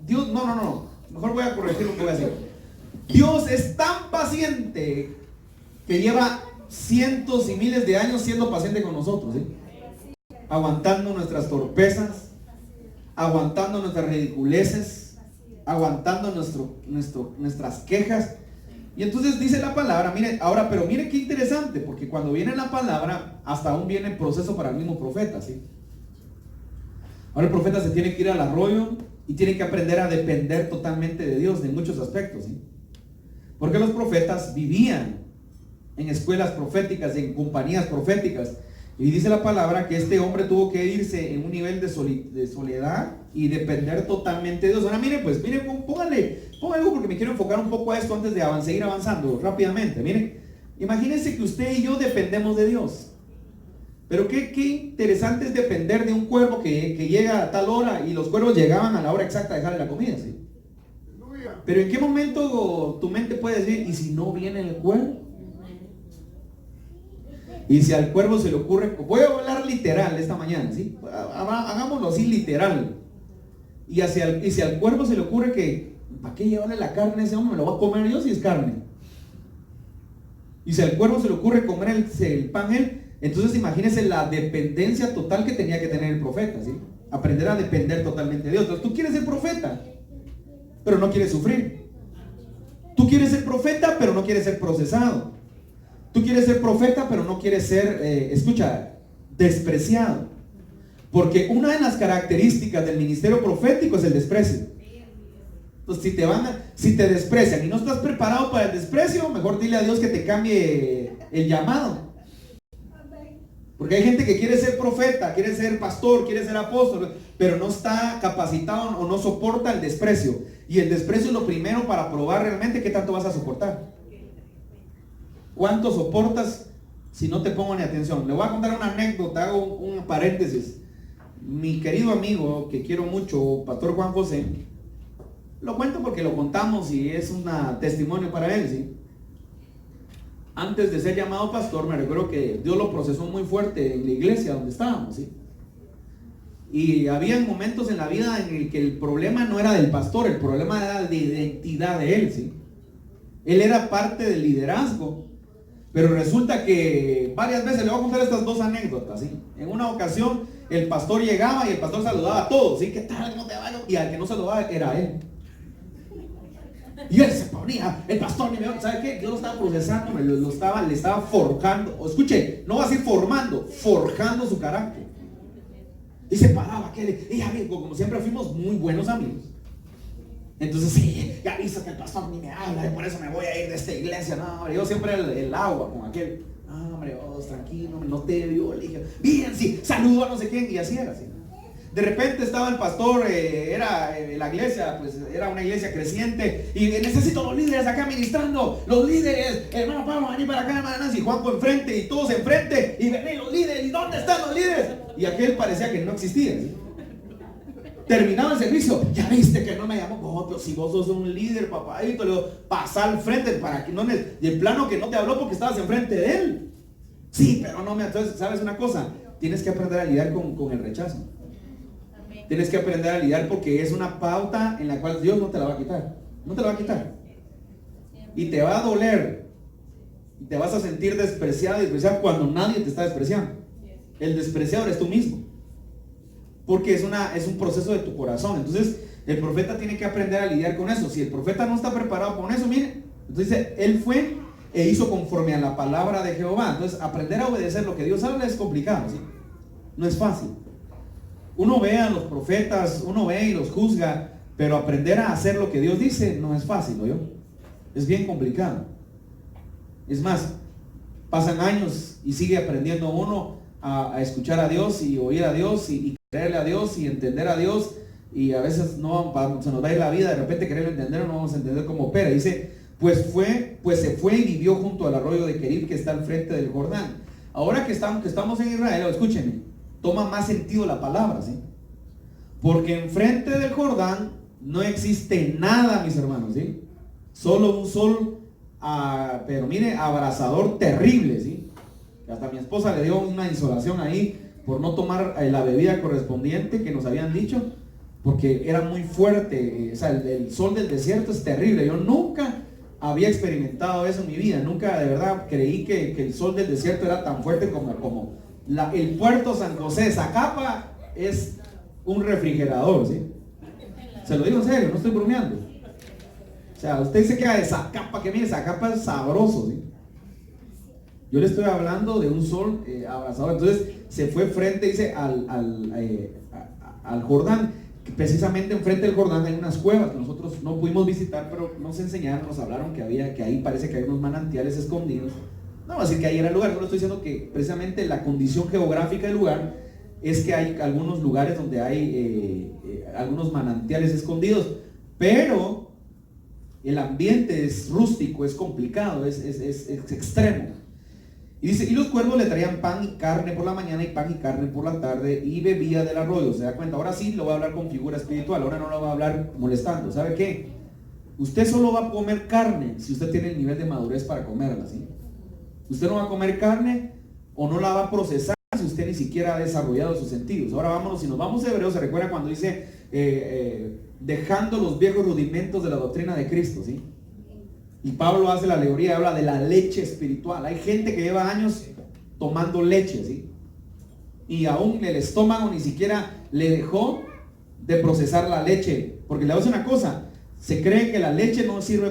Dios, no. Mejor voy a corregir lo que voy a decir. Dios es tan paciente que lleva cientos y miles de años siendo paciente con nosotros, ¿sí? Aguantando nuestras torpezas, aguantando nuestras ridiculeces, aguantando nuestras quejas. Y entonces dice la palabra, mire, ahora, pero mire qué interesante, porque cuando viene la palabra, hasta aún viene el proceso para el mismo profeta, ¿sí? Ahora el profeta se tiene que ir al arroyo y tiene que aprender a depender totalmente de Dios en muchos aspectos, ¿sí? Porque los profetas vivían en escuelas proféticas, en compañías proféticas. Y dice la palabra que este hombre tuvo que irse en un nivel de soledad y depender totalmente de Dios. Ahora miren, póngale algo porque me quiero enfocar un poco a esto antes de seguir avanzando rápidamente. Miren, imagínense que usted y yo dependemos de Dios. Pero qué interesante es depender de un cuervo que llega a tal hora, y los cuervos llegaban a la hora exacta de dejarle la comida, ¿sí? Pero ¿en qué momento tu mente puede decir, ¿y si no viene el cuervo? Y si al cuervo se le ocurre, voy a hablar literal esta mañana, ¿sí? Hagámoslo así literal. Y si al cuervo se le ocurre que, ¿para qué llevarle la carne a ese hombre? Me lo va a comer yo si es carne. Y si al cuervo se le ocurre comer el pan él, entonces imagínense la dependencia total que tenía que tener el profeta, ¿sí? Aprender a depender totalmente de Dios. Entonces, tú quieres ser profeta, pero no quieres sufrir. Tú quieres ser profeta, pero no quieres ser procesado. Tú quieres ser profeta, pero no quieres ser, despreciado. Porque una de las características del ministerio profético es el desprecio. Entonces, si te desprecian y no estás preparado para el desprecio, mejor dile a Dios que te cambie el llamado. Porque hay gente que quiere ser profeta, quiere ser pastor, quiere ser apóstol, pero no está capacitado o no soporta el desprecio. Y el desprecio es lo primero para probar realmente qué tanto vas a soportar. ¿Cuánto soportas si no te pongo ni atención? Le voy a contar una anécdota, hago un paréntesis. Mi querido amigo, que quiero mucho, Pastor Juan José, lo cuento porque lo contamos y es un testimonio para él, ¿sí? Antes de ser llamado pastor, me recuerdo que Dios lo procesó muy fuerte en la iglesia donde estábamos, ¿sí? Y había momentos en la vida en el que el problema no era del pastor, el problema era de identidad de él, ¿sí? Él era parte del liderazgo. Pero resulta que varias veces, le voy a contar estas dos anécdotas, ¿sí? En una ocasión el pastor llegaba y el pastor saludaba a todos, ¿sí? ¿Qué tal? ¿Cómo te va? Y al que no saludaba era él. Y él se ponía, el pastor ni me... ¿Sabe qué? Yo lo estaba procesando, le estaba forjando. O escuche, no va a decir formando, forjando su carácter. Y se paraba aquel, y amigo, como siempre fuimos muy buenos amigos. Entonces, sí, ya viste que el pastor ni me habla, y por eso me voy a ir de esta iglesia. No, hombre, yo siempre el agua con aquel. No, hombre, tranquilo, no te vio. Le dije, bien, sí, saludo a no sé quién, y así era, así. De repente estaba el pastor, la iglesia, pues era una iglesia creciente, y necesito los líderes acá ministrando, los líderes, hermano Pablo, vení para acá, hermana Nancy, Juanco enfrente, y todos enfrente, y vení los líderes, ¿y dónde están los líderes? Y aquel parecía que no existía, ¿sí? Terminaba el servicio, ya viste que no me llamó. Oh, pero si vos sos un líder, papadito, le digo, pasa al frente para que no me... Y el plano que no te habló porque estabas enfrente de él. Sí, pero no me... Entonces, ¿sabes una cosa? Tienes que aprender a lidiar con el rechazo. Tienes que aprender a lidiar porque es una pauta en la cual Dios no te la va a quitar. No te la va a quitar. Y te va a doler. Y te vas a sentir despreciado y despreciado cuando nadie te está despreciando. El despreciador es tú mismo. Porque es un proceso de tu corazón. Entonces el profeta tiene que aprender a lidiar con eso. Si el profeta no está preparado con eso, mire, entonces él fue e hizo conforme a la palabra de Jehová. Entonces aprender a obedecer lo que Dios habla es complicado, ¿sí? No es fácil. Uno ve a los profetas, uno ve y los juzga, Pero aprender a hacer lo que Dios dice no es fácil, ¿no? Es bien complicado. Es más, pasan años y sigue aprendiendo uno a escuchar a Dios y oír a Dios y creerle a Dios y entender a Dios, y a veces no se nos va a ir la vida, de repente quererlo entender o no vamos a entender cómo opera. Dice, pues se fue y vivió junto al arroyo de Querib, que está al frente del Jordán. Ahora que estamos en Israel, escúchenme, toma más sentido la palabra, ¿sí? Porque enfrente del Jordán no existe nada, mis hermanos, ¿sí? Solo un sol, pero mire, abrasador terrible, ¿sí? Hasta mi esposa le dio una insolación ahí por no tomar la bebida correspondiente que nos habían dicho, porque era muy fuerte. O sea, el sol del desierto es terrible. Yo nunca había experimentado eso en mi vida. Nunca de verdad creí que el sol del desierto era tan fuerte como el puerto San José. Zacapa es un refrigerador, ¿sí? Se lo digo en serio, no estoy bromeando. O sea, usted se queda de Zacapa, que mire, Zacapa es sabroso, ¿sí? Yo le estoy hablando de un sol abrasador. Entonces se fue frente, dice, al Jordán. Precisamente enfrente del Jordán hay unas cuevas que nosotros no pudimos visitar, pero nos enseñaron, nos hablaron que ahí parece que hay unos manantiales escondidos. No voy a decir que ahí era el lugar, solo estoy diciendo que precisamente la condición geográfica del lugar es que hay algunos lugares donde hay algunos manantiales escondidos, pero el ambiente es rústico, es complicado, es extremo. Y dice, y los cuervos le traían pan y carne por la mañana y pan y carne por la tarde, y bebía del arroyo. ¿Se da cuenta? Ahora sí lo voy a hablar con figura espiritual, ahora no lo voy a hablar molestando. ¿Sabe qué? Usted solo va a comer carne si usted tiene el nivel de madurez para comerla, ¿sí? Usted no va a comer carne o no la va a procesar si usted ni siquiera ha desarrollado sus sentidos. Ahora vámonos, si nos vamos a Hebreos, se recuerda cuando dice dejando los viejos rudimentos de la doctrina de Cristo, ¿sí? Y Pablo hace la alegoría, habla de la leche espiritual. Hay gente que lleva años tomando leche, ¿sí? Y aún el estómago ni siquiera le dejó de procesar la leche. Porque le voy a decir una cosa, se cree que la leche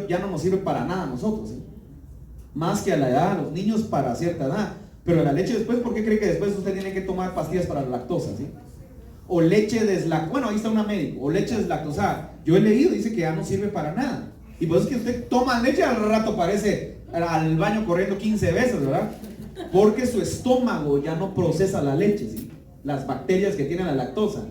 ya no nos sirve para nada a nosotros, ¿sí? Más que a la edad, a los niños para cierta edad. Pero la leche después, ¿por qué cree que después usted tiene que tomar pastillas para la lactosa, ¿sí? O leche deslactosada, bueno, ahí está una médico, o leche deslactosada. Yo he leído, dice que ya no sirve para nada. Y por eso es que usted toma leche, al rato parece al baño corriendo 15 veces, ¿verdad? Porque su estómago ya no procesa la leche, ¿sí? Las bacterias que tiene la lactosa.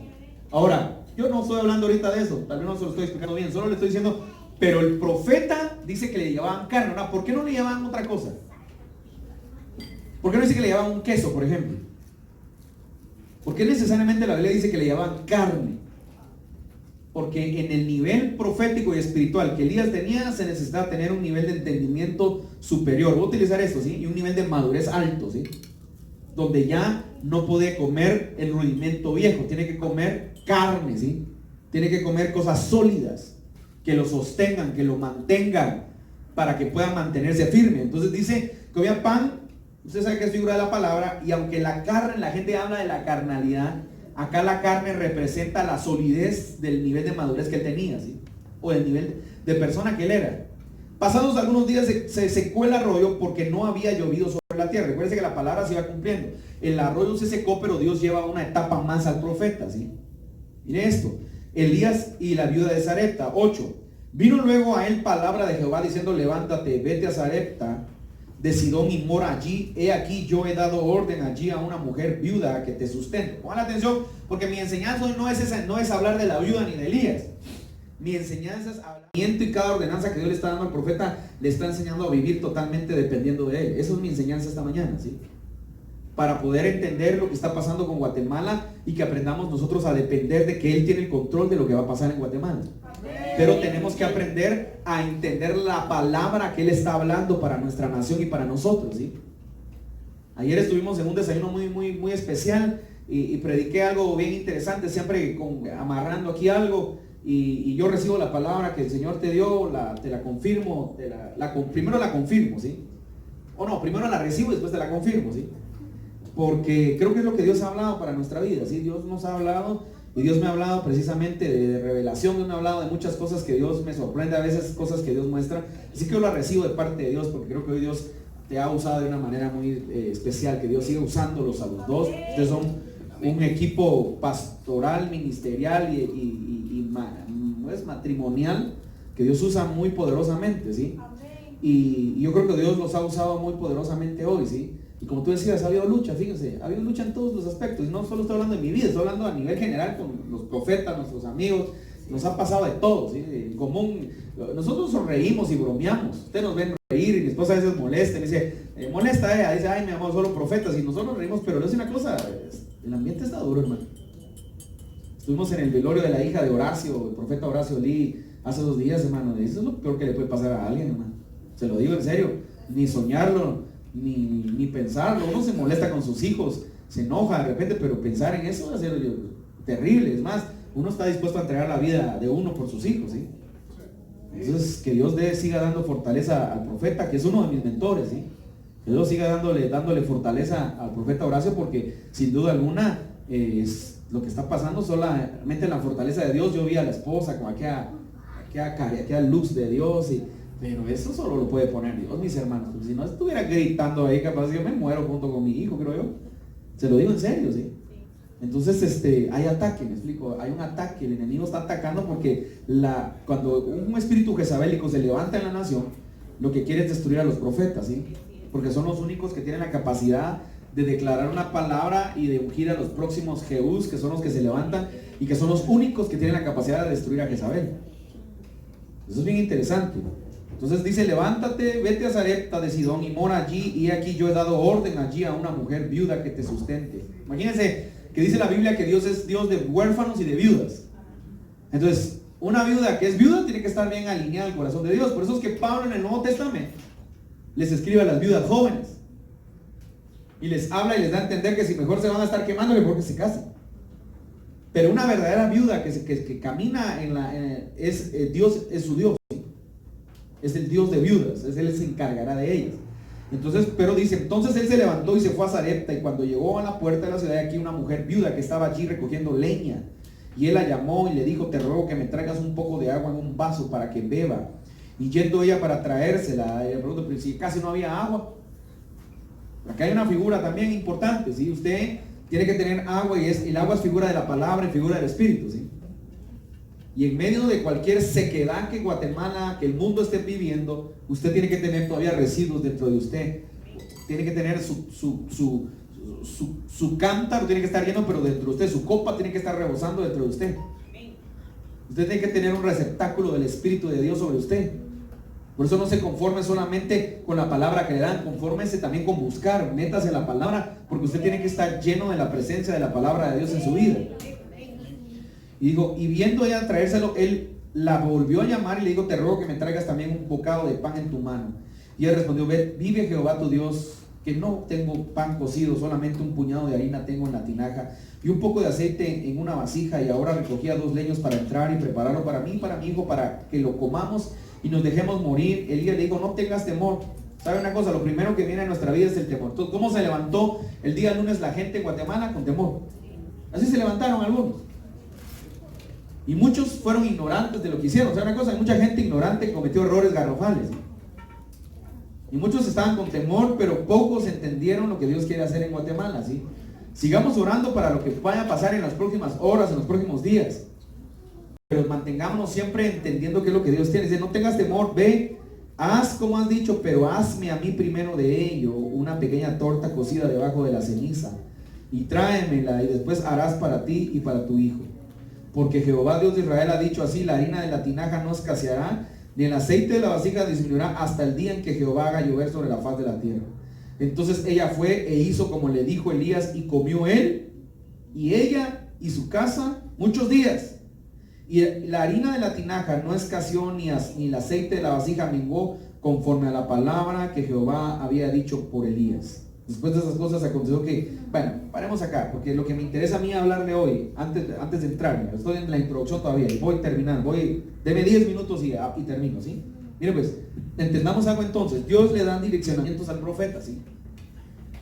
Ahora, yo no estoy hablando ahorita de eso, tal vez no se lo estoy explicando bien, solo le estoy diciendo, pero el profeta dice que le llevaban carne. Ahora, ¿por qué no le llevaban otra cosa? ¿Por qué no dice que le llevaban un queso, por ejemplo? ¿Por qué necesariamente la Biblia dice que le llevaban carne? Porque en el nivel profético y espiritual que Elías tenía, se necesitaba tener un nivel de entendimiento superior. Voy a utilizar esto, ¿sí? Y un nivel de madurez alto, ¿sí? Donde ya no puede comer el rudimento viejo, tiene que comer carne, ¿sí? Tiene que comer cosas sólidas, que lo sostengan, que lo mantengan, para que pueda mantenerse firme. Entonces dice que había pan, usted sabe que es figura de la palabra, y aunque la carne, la gente habla de la carnalidad, acá la carne representa la solidez del nivel de madurez que él tenía, ¿sí? O del nivel de persona que él era. Pasados algunos días se secó el arroyo porque no había llovido sobre la tierra. Recuerden que la palabra se iba cumpliendo. El arroyo se secó, pero Dios lleva una etapa más al profeta, ¿sí? Mire esto. Elías y la viuda de Sarepta. 8. Vino luego a él palabra de Jehová diciendo, levántate, vete a Sarepta de Sidón y mora allí. He aquí yo he dado orden allí a una mujer viuda que te sustente. Pongan atención, porque mi enseñanza hoy no es hablar de la viuda ni de Elías. Mi enseñanza es hablamiento, y cada ordenanza que Dios le está dando al profeta le está enseñando a vivir totalmente dependiendo de él. Eso es mi enseñanza esta mañana, ¿sí? Para poder entender lo que está pasando con Guatemala y que aprendamos nosotros a depender de que Él tiene el control de lo que va a pasar en Guatemala. Pero tenemos que aprender a entender la palabra que Él está hablando para nuestra nación y para nosotros, ¿sí? Ayer estuvimos en un desayuno muy especial y prediqué algo bien interesante, siempre amarrando aquí algo, y yo recibo la palabra que el Señor te dio, te la confirmo, primero la confirmo, ¿sí? O no, primero la recibo y después te la confirmo, ¿sí? Porque creo que es lo que Dios ha hablado para nuestra vida, ¿sí? Dios nos ha hablado, y Dios me ha hablado precisamente de revelación. Dios me ha hablado de muchas cosas que Dios me sorprende, a veces cosas que Dios muestra. Así que yo la recibo de parte de Dios, porque creo que hoy Dios te ha usado de una manera muy especial, que Dios sigue usándolos a los dos. Ustedes son un equipo pastoral, ministerial y como es matrimonial, que Dios usa muy poderosamente, ¿sí? Y yo creo que Dios los ha usado muy poderosamente hoy, ¿sí? Y como tú decías, ha habido lucha, fíjense, ha habido lucha en todos los aspectos. Y no solo estoy hablando de mi vida, estoy hablando a nivel general con los profetas, nuestros amigos. Nos ha pasado de todo, ¿sí? En común, nosotros nos reímos y bromeamos. Ustedes nos ven reír y mi esposa a veces molesta, me dice, molesta ella, dice, ay mi amor, solo profetas. Y nosotros nos reímos, pero no es una cosa, el ambiente está duro, hermano. Estuvimos en el velorio de la hija de Horacio, el profeta Horacio Lee, hace 2 días, hermano. Eso es lo peor que le puede pasar a alguien, hermano. Se lo digo en serio, ni soñarlo, ni pensarlo. Uno se molesta con sus hijos, se enoja de repente, pero pensar en eso va a ser terrible. Es más, uno está dispuesto a entregar la vida de uno por sus hijos, ¿sí? Entonces, que Dios siga dando fortaleza al profeta, que es uno de mis mentores, ¿sí? Que Dios siga dándole fortaleza al profeta Horacio, porque sin duda alguna es lo que está pasando solamente en la fortaleza de Dios. Yo vi a la esposa con aquella luz de Dios, pero eso solo lo puede poner Dios, mis hermanos. Porque si no estuviera gritando ahí, capaz yo me muero junto con mi hijo, creo yo. Se lo digo en serio, ¿sí? Entonces hay ataque, me explico, hay un ataque, el enemigo está atacando porque cuando un espíritu jezabélico se levanta en la nación, lo que quiere es destruir a los profetas, ¿sí? Porque son los únicos que tienen la capacidad de declarar una palabra y de ungir a los próximos Jehús, que son los que se levantan y que son los únicos que tienen la capacidad de destruir a Jezabel. Eso es bien interesante. Entonces dice, levántate, vete a Sarepta de Sidón y mora allí, y aquí yo he dado orden allí a una mujer viuda que te sustente. Imagínense que dice la Biblia que Dios es Dios de huérfanos y de viudas. Entonces, una viuda que es viuda tiene que estar bien alineada al corazón de Dios. Por eso es que Pablo en el Nuevo Testamento les escribe a las viudas jóvenes y les habla y les da a entender que si mejor se van a estar quemando, mejor que se casen. Pero una verdadera viuda que camina Dios es su Dios, ¿sí? Es el Dios de viudas, Él se encargará de ellas. Entonces, pero dice, entonces él se levantó y se fue a Sarepta, y cuando llegó a la puerta de la ciudad, aquí una mujer viuda que estaba allí recogiendo leña, y él la llamó y le dijo, te ruego que me traigas un poco de agua en un vaso para que beba. Y yendo ella para traérsela, le pregunto, pero si casi no había agua. Acá hay una figura también importante, ¿sí? Usted tiene que tener agua, y el agua es figura de la palabra y figura del Espíritu, ¿sí? Y en medio de cualquier sequedad que Guatemala, que el mundo esté viviendo, usted tiene que tener todavía residuos dentro de usted. Tiene que tener su cántaro, tiene que estar lleno, pero dentro de usted, su copa tiene que estar rebosando dentro de usted. Usted tiene que tener un receptáculo del Espíritu de Dios sobre usted. Por eso no se conforme solamente con la palabra que le dan, confórmese también con buscar, métase en la palabra, porque usted tiene que estar lleno de la presencia de la palabra de Dios en su vida. Y digo, y viendo ella traérselo, él la volvió a llamar y le dijo, te ruego que me traigas también un bocado de pan en tu mano. Y ella respondió, vive Jehová tu Dios, que no tengo pan cocido, solamente un puñado de harina tengo en la tinaja y un poco de aceite en una vasija, y ahora recogía 2 leños para entrar y prepararlo para mí y para mi hijo, para que lo comamos y nos dejemos morir. Elías le dijo, no tengas temor. ¿Sabe una cosa? Lo primero que viene a nuestra vida es el temor. Entonces, ¿cómo se levantó el día lunes la gente en Guatemala? Con temor. Así se levantaron algunos. Y muchos fueron ignorantes de lo que hicieron. ¿Sabe una cosa? Hay mucha gente ignorante que cometió errores garrafales. Y muchos estaban con temor, pero pocos entendieron lo que Dios quiere hacer en Guatemala, ¿sí? Sigamos orando para lo que vaya a pasar en las próximas horas, en los próximos días. Pero mantengámonos siempre entendiendo qué es lo que Dios quiere. Dice, no tengas temor, ve, haz como has dicho, pero hazme a mí primero de ello una pequeña torta cocida debajo de la ceniza, y tráemela, y después harás para ti y para tu hijo. Porque Jehová Dios de Israel ha dicho así, la harina de la tinaja no escaseará, ni el aceite de la vasija disminuirá hasta el día en que Jehová haga llover sobre la faz de la tierra. Entonces ella fue e hizo como le dijo Elías, y comió él y ella y su casa muchos días. Y la harina de la tinaja no escaseó, ni el aceite de la vasija menguó, conforme a la palabra que Jehová había dicho por Elías. Después de esas cosas aconteció que, bueno, paremos acá, porque lo que me interesa a mí hablarle hoy, antes de entrar, estoy en la introducción todavía, y voy terminando, deme 10 minutos y termino, ¿sí? Mire pues, entendamos algo entonces. Dios le da direccionamientos al profeta, ¿sí?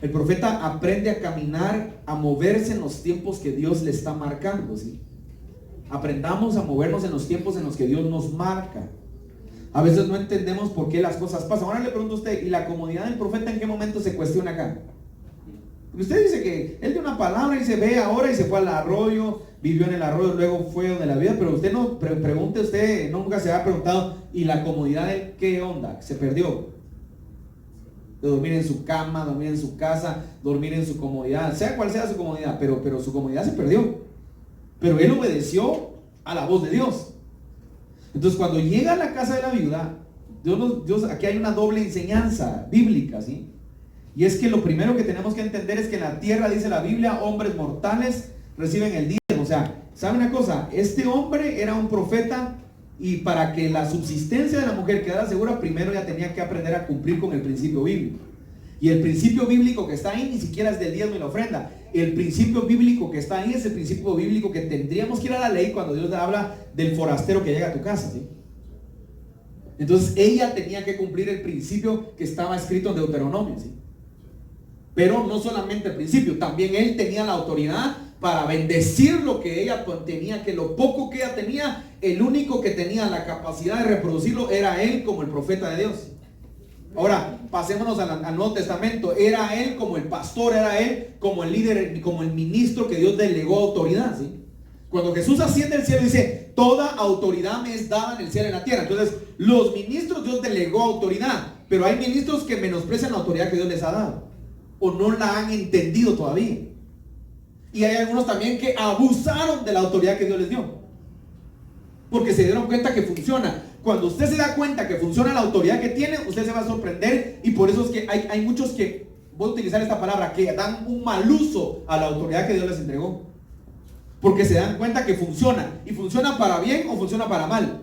El profeta aprende a caminar, a moverse en los tiempos que Dios le está marcando, ¿sí? Aprendamos a movernos en los tiempos en los que Dios nos marca. A veces no entendemos por qué las cosas pasan. Ahora le pregunto a usted, ¿y la comodidad del profeta en qué momento se cuestiona acá? Usted dice que él dio una palabra y se ve ahora y se fue al arroyo, vivió en el arroyo, luego fue donde la vida, pero usted no pregunte, usted nunca se ha preguntado, ¿y la comodidad de qué onda? Se perdió. De dormir en su cama, dormir en su casa, dormir en su comodidad, sea cual sea su comodidad, pero su comodidad se perdió. Pero él obedeció a la voz de Dios. Entonces cuando llega a la casa de la viuda, Dios, aquí hay una doble enseñanza bíblica, ¿sí? Y es que lo primero que tenemos que entender es que en la tierra, dice la Biblia, hombres mortales reciben el diezmo. O sea, ¿sabe una cosa? Este hombre era un profeta y para que la subsistencia de la mujer quedara segura, primero ya tenía que aprender a cumplir con el principio bíblico. Y el principio bíblico que está ahí ni siquiera es del diezmo y la ofrenda. El principio bíblico que está ahí es el principio bíblico que tendríamos que ir a la ley cuando Dios habla del forastero que llega a tu casa, ¿sí? Entonces ella tenía que cumplir el principio que estaba escrito en Deuteronomio, ¿sí? Pero no solamente el principio, también él tenía la autoridad para bendecir lo que ella tenía, que lo poco que ella tenía, el único que tenía la capacidad de reproducirlo era él como el profeta de Dios. Ahora, pasémonos al Nuevo Testamento. Era él como el pastor, era él como el líder, como el ministro que Dios delegó autoridad, ¿sí? Cuando Jesús asciende al cielo dice, toda autoridad me es dada en el cielo y en la tierra. Entonces, los ministros Dios delegó autoridad, pero hay ministros que menosprecian la autoridad que Dios les ha dado o no la han entendido todavía. Y hay algunos también que abusaron de la autoridad que Dios les dio, porque se dieron cuenta que funciona. Cuando usted se da cuenta que funciona la autoridad que tiene, usted se va a sorprender. Y por eso es que hay muchos que, voy a utilizar esta palabra, que dan un mal uso a la autoridad que Dios les entregó, porque se dan cuenta que funciona. Y funciona para bien o funciona para mal.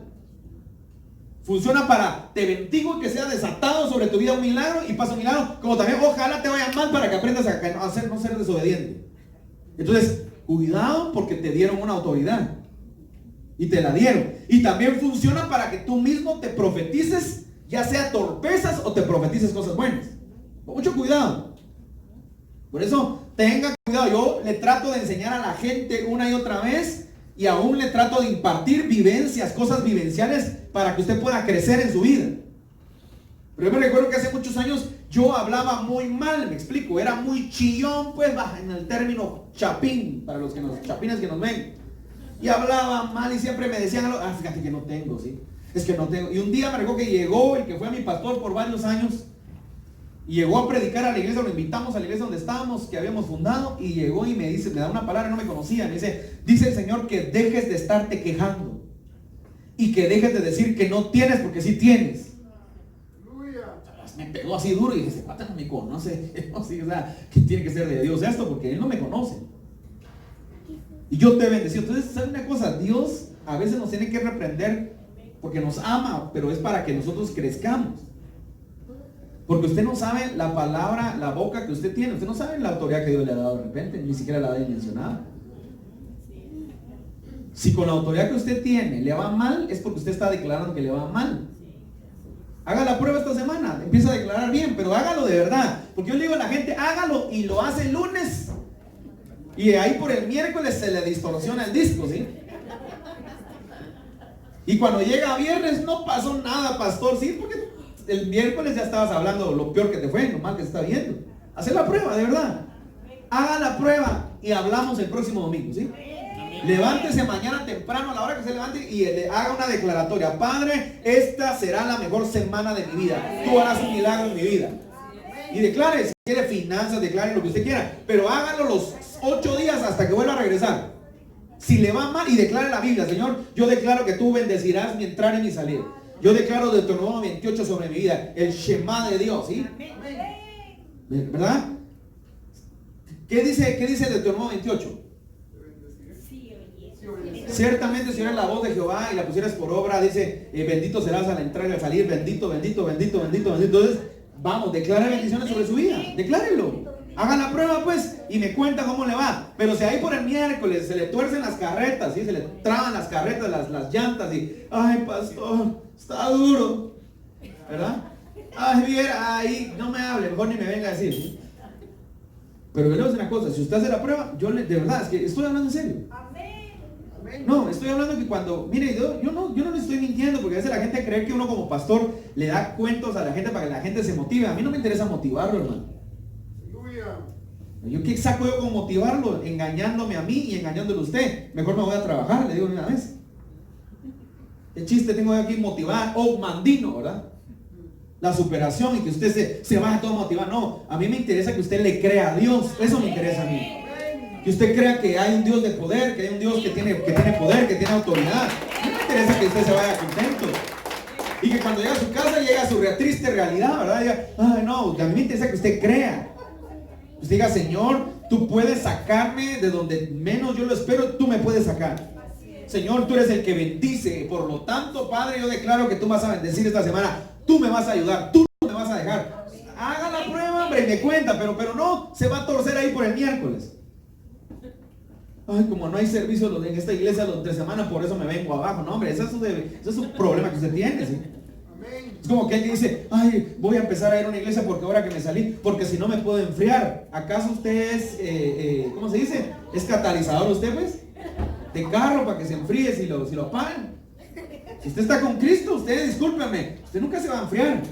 Funciona para, te bendigo y que sea desatado sobre tu vida un milagro y pasa un milagro, como también ojalá te vaya mal para que aprendas a no ser desobediente. Entonces, cuidado, porque te dieron una autoridad y te la dieron. Y también funciona para que tú mismo te profetices, ya sea torpezas o te profetices cosas buenas. Con mucho cuidado. Por eso, tenga cuidado. Yo le trato de enseñar a la gente una y otra vez, y aún le trato de impartir vivencias, cosas vivenciales, para que usted pueda crecer en su vida. Pero yo me recuerdo que hace muchos años yo hablaba muy mal, me explico, era muy chillón, pues, en el término chapín, para los chapines que nos ven. Y hablaba mal y siempre me decían, fíjate que no tengo, ¿sí? Es que no tengo. Y un día me recuerdo que llegó el que fue mi pastor por varios años, y llegó a predicar a la iglesia, lo invitamos a la iglesia donde estábamos, que habíamos fundado, y llegó y me dice, me da una palabra, no me conocía, me dice el Señor que dejes de estarte quejando y que dejes de decir que no tienes, porque sí tienes. Me pegó así duro y dije, ese pata no me conoce, o sea, que tiene que ser de Dios esto, porque él no me conoce. Y yo te bendecí. Entonces, ¿sabe una cosa? Dios a veces nos tiene que reprender porque nos ama, pero es para que nosotros crezcamos. Porque usted no sabe la palabra, la boca que usted tiene, usted no sabe la autoridad que Dios le ha dado de repente, ni siquiera la ha dimensionado. Si con la autoridad que usted tiene le va mal, es porque usted está declarando que le va mal. Haga la prueba esta semana, empieza a declarar bien, pero hágalo de verdad. Porque yo le digo a la gente, hágalo, y lo hace el lunes, y ahí por el miércoles se le distorsiona el disco, ¿sí? Y cuando llega viernes no pasó nada, pastor, ¿sí? Porque el miércoles ya estabas hablando lo peor que te fue, lo mal que se está viendo. Haz la prueba, de verdad. Haga la prueba y hablamos el próximo domingo, ¿sí? Levántese mañana temprano, a la hora que se levante, y haga una declaratoria. Padre, esta será la mejor semana de mi vida. Tú harás un milagro en mi vida. Y declare, si quiere finanzas, declare lo que usted quiera, pero hágalo los 8 días hasta que vuelva a regresar. Si le va mal, y declare la Biblia, Señor, yo declaro que tú bendecirás mi entrar y mi salir. Yo declaro Deuteronomio 28 sobre mi vida, el Shema de Dios, ¿sí? ¿Verdad? ¿Qué dice Deuteronomio 28? Ciertamente si oyes la voz de Jehová y la pusieras por obra, dice, bendito serás a la entrada y al salir, bendito, bendito, bendito, bendito, bendito. Entonces, vamos, declare bendiciones sobre su vida, declárelo. Haga la prueba, pues, y me cuenta cómo le va. Pero si ahí por el miércoles se le tuercen las carretas, ¿sí? Se le traban las carretas, las llantas, y, ay, pastor, está duro, ¿verdad? Ay, viera, ahí, no me hable, mejor ni me venga a decir, ¿sí? Pero yo le voy a decir una cosa, si usted hace la prueba, yo de verdad, es que estoy hablando en serio. No, estoy hablando que cuando, mire, yo no le estoy mintiendo, porque a veces la gente cree que uno como pastor le da cuentos a la gente para que la gente se motive. A mí no me interesa motivarlo, hermano. ¿Yo qué saco yo con motivarlo? Engañándome a mí y engañándole a usted. Mejor me voy a trabajar, le digo una vez. El chiste tengo aquí motivar o mandino, ¿verdad? La superación y que usted se vaya todo motivado. No, a mí me interesa que usted le crea a Dios. Eso me interesa a mí. Que usted crea que hay un Dios de poder, que hay un Dios que tiene poder, que tiene autoridad. A mí me interesa que usted se vaya contento. Y que cuando llega a su casa llega a su triste realidad, ¿verdad? Diga, ay no, a mí me interesa que usted crea. Usted diga, Señor, tú puedes sacarme de donde menos yo lo espero, tú me puedes sacar. Señor, tú eres el que bendice. Por lo tanto, Padre, yo declaro que tú vas a bendecir esta semana. Tú me vas a ayudar, tú no me vas a dejar. Haga la prueba, hombre, y me cuenta, pero no, se va a torcer ahí por el miércoles. Ay, como no hay servicio en esta iglesia los de semana, por eso me vengo abajo. No, hombre, ese es un problema que usted tiene, ¿sí? Es como que alguien dice, ay, voy a empezar a ir a una iglesia porque ahora que me salí, porque si no me puedo enfriar. ¿Acaso usted es, ¿cómo se dice? ¿Es catalizador usted, pues? De carro para que se enfríe si lo apagan. Si usted está con Cristo, usted, discúlpeme, usted nunca se va a enfriar.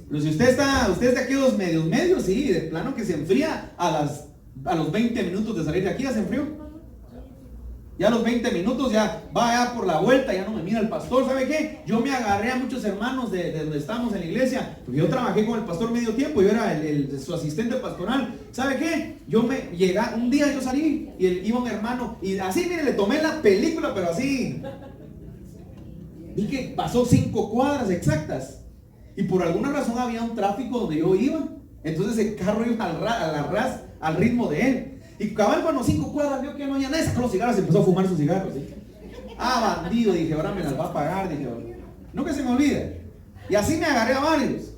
Pero si usted es de aquellos medios, sí, de plano que se enfría a los 20 minutos de salir de aquí, ya se enfrió. Ya a los 20 minutos ya va ya por la vuelta, ya no me mira el pastor. ¿Sabe qué? Yo me agarré a muchos hermanos de donde estamos en la iglesia, porque yo trabajé con el pastor medio tiempo, yo era su asistente pastoral. ¿Sabe qué? Un día yo salí y iba un hermano y así, mire, le tomé la película, pero así. Vi que pasó 5 cuadras exactas y por alguna razón había un tráfico donde yo iba. Entonces el carro iba al ritmo de él. Y cabal, cuando 5 cuadras vio que no había nada, sacó los cigarros y empezó a fumar sus cigarros, ¿sí? Ah, bandido, dije, ahora me las va a pagar, dije, nunca se me olvida. Y así me agarré a varios.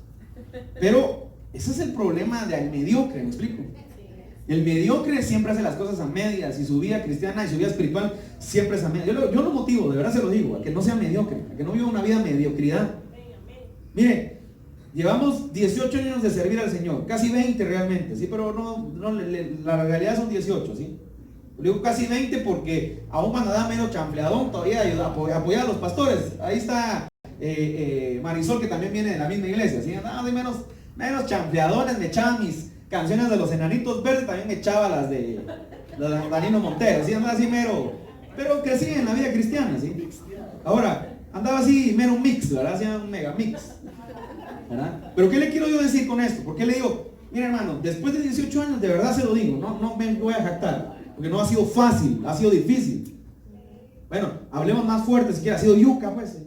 Pero ese es el problema del mediocre, ¿me explico? El mediocre siempre hace las cosas a medias, y su vida cristiana y su vida espiritual siempre es a medias. Yo lo motivo, de verdad se lo digo, a que no sea mediocre, a que no viva una vida de mediocridad. Mire, llevamos 18 años de servir al Señor, casi 20 realmente, sí, pero la realidad son 18, sí. Digo casi 20 porque aún cuando da menos champleadón todavía apoyar a los pastores. Ahí está Marisol, que también viene de la misma iglesia, ¿sí? Nada de menos champleadones, me echaba mis canciones de los Enanitos Verdes, también me echaba las de Danilo Montero, ¿sí? Andaba así mero, pero crecí en la vida cristiana, ¿sí? Ahora, andaba así mero mix, ¿verdad? Hacía un mega mix, ¿verdad? Pero ¿qué le quiero yo decir con esto? ¿Por qué le digo, mira hermano, después de 18 años, de verdad se lo digo, no me voy a jactar, porque no ha sido fácil, ha sido difícil. Bueno, hablemos más fuerte, si quiere, ha sido yuca, pues.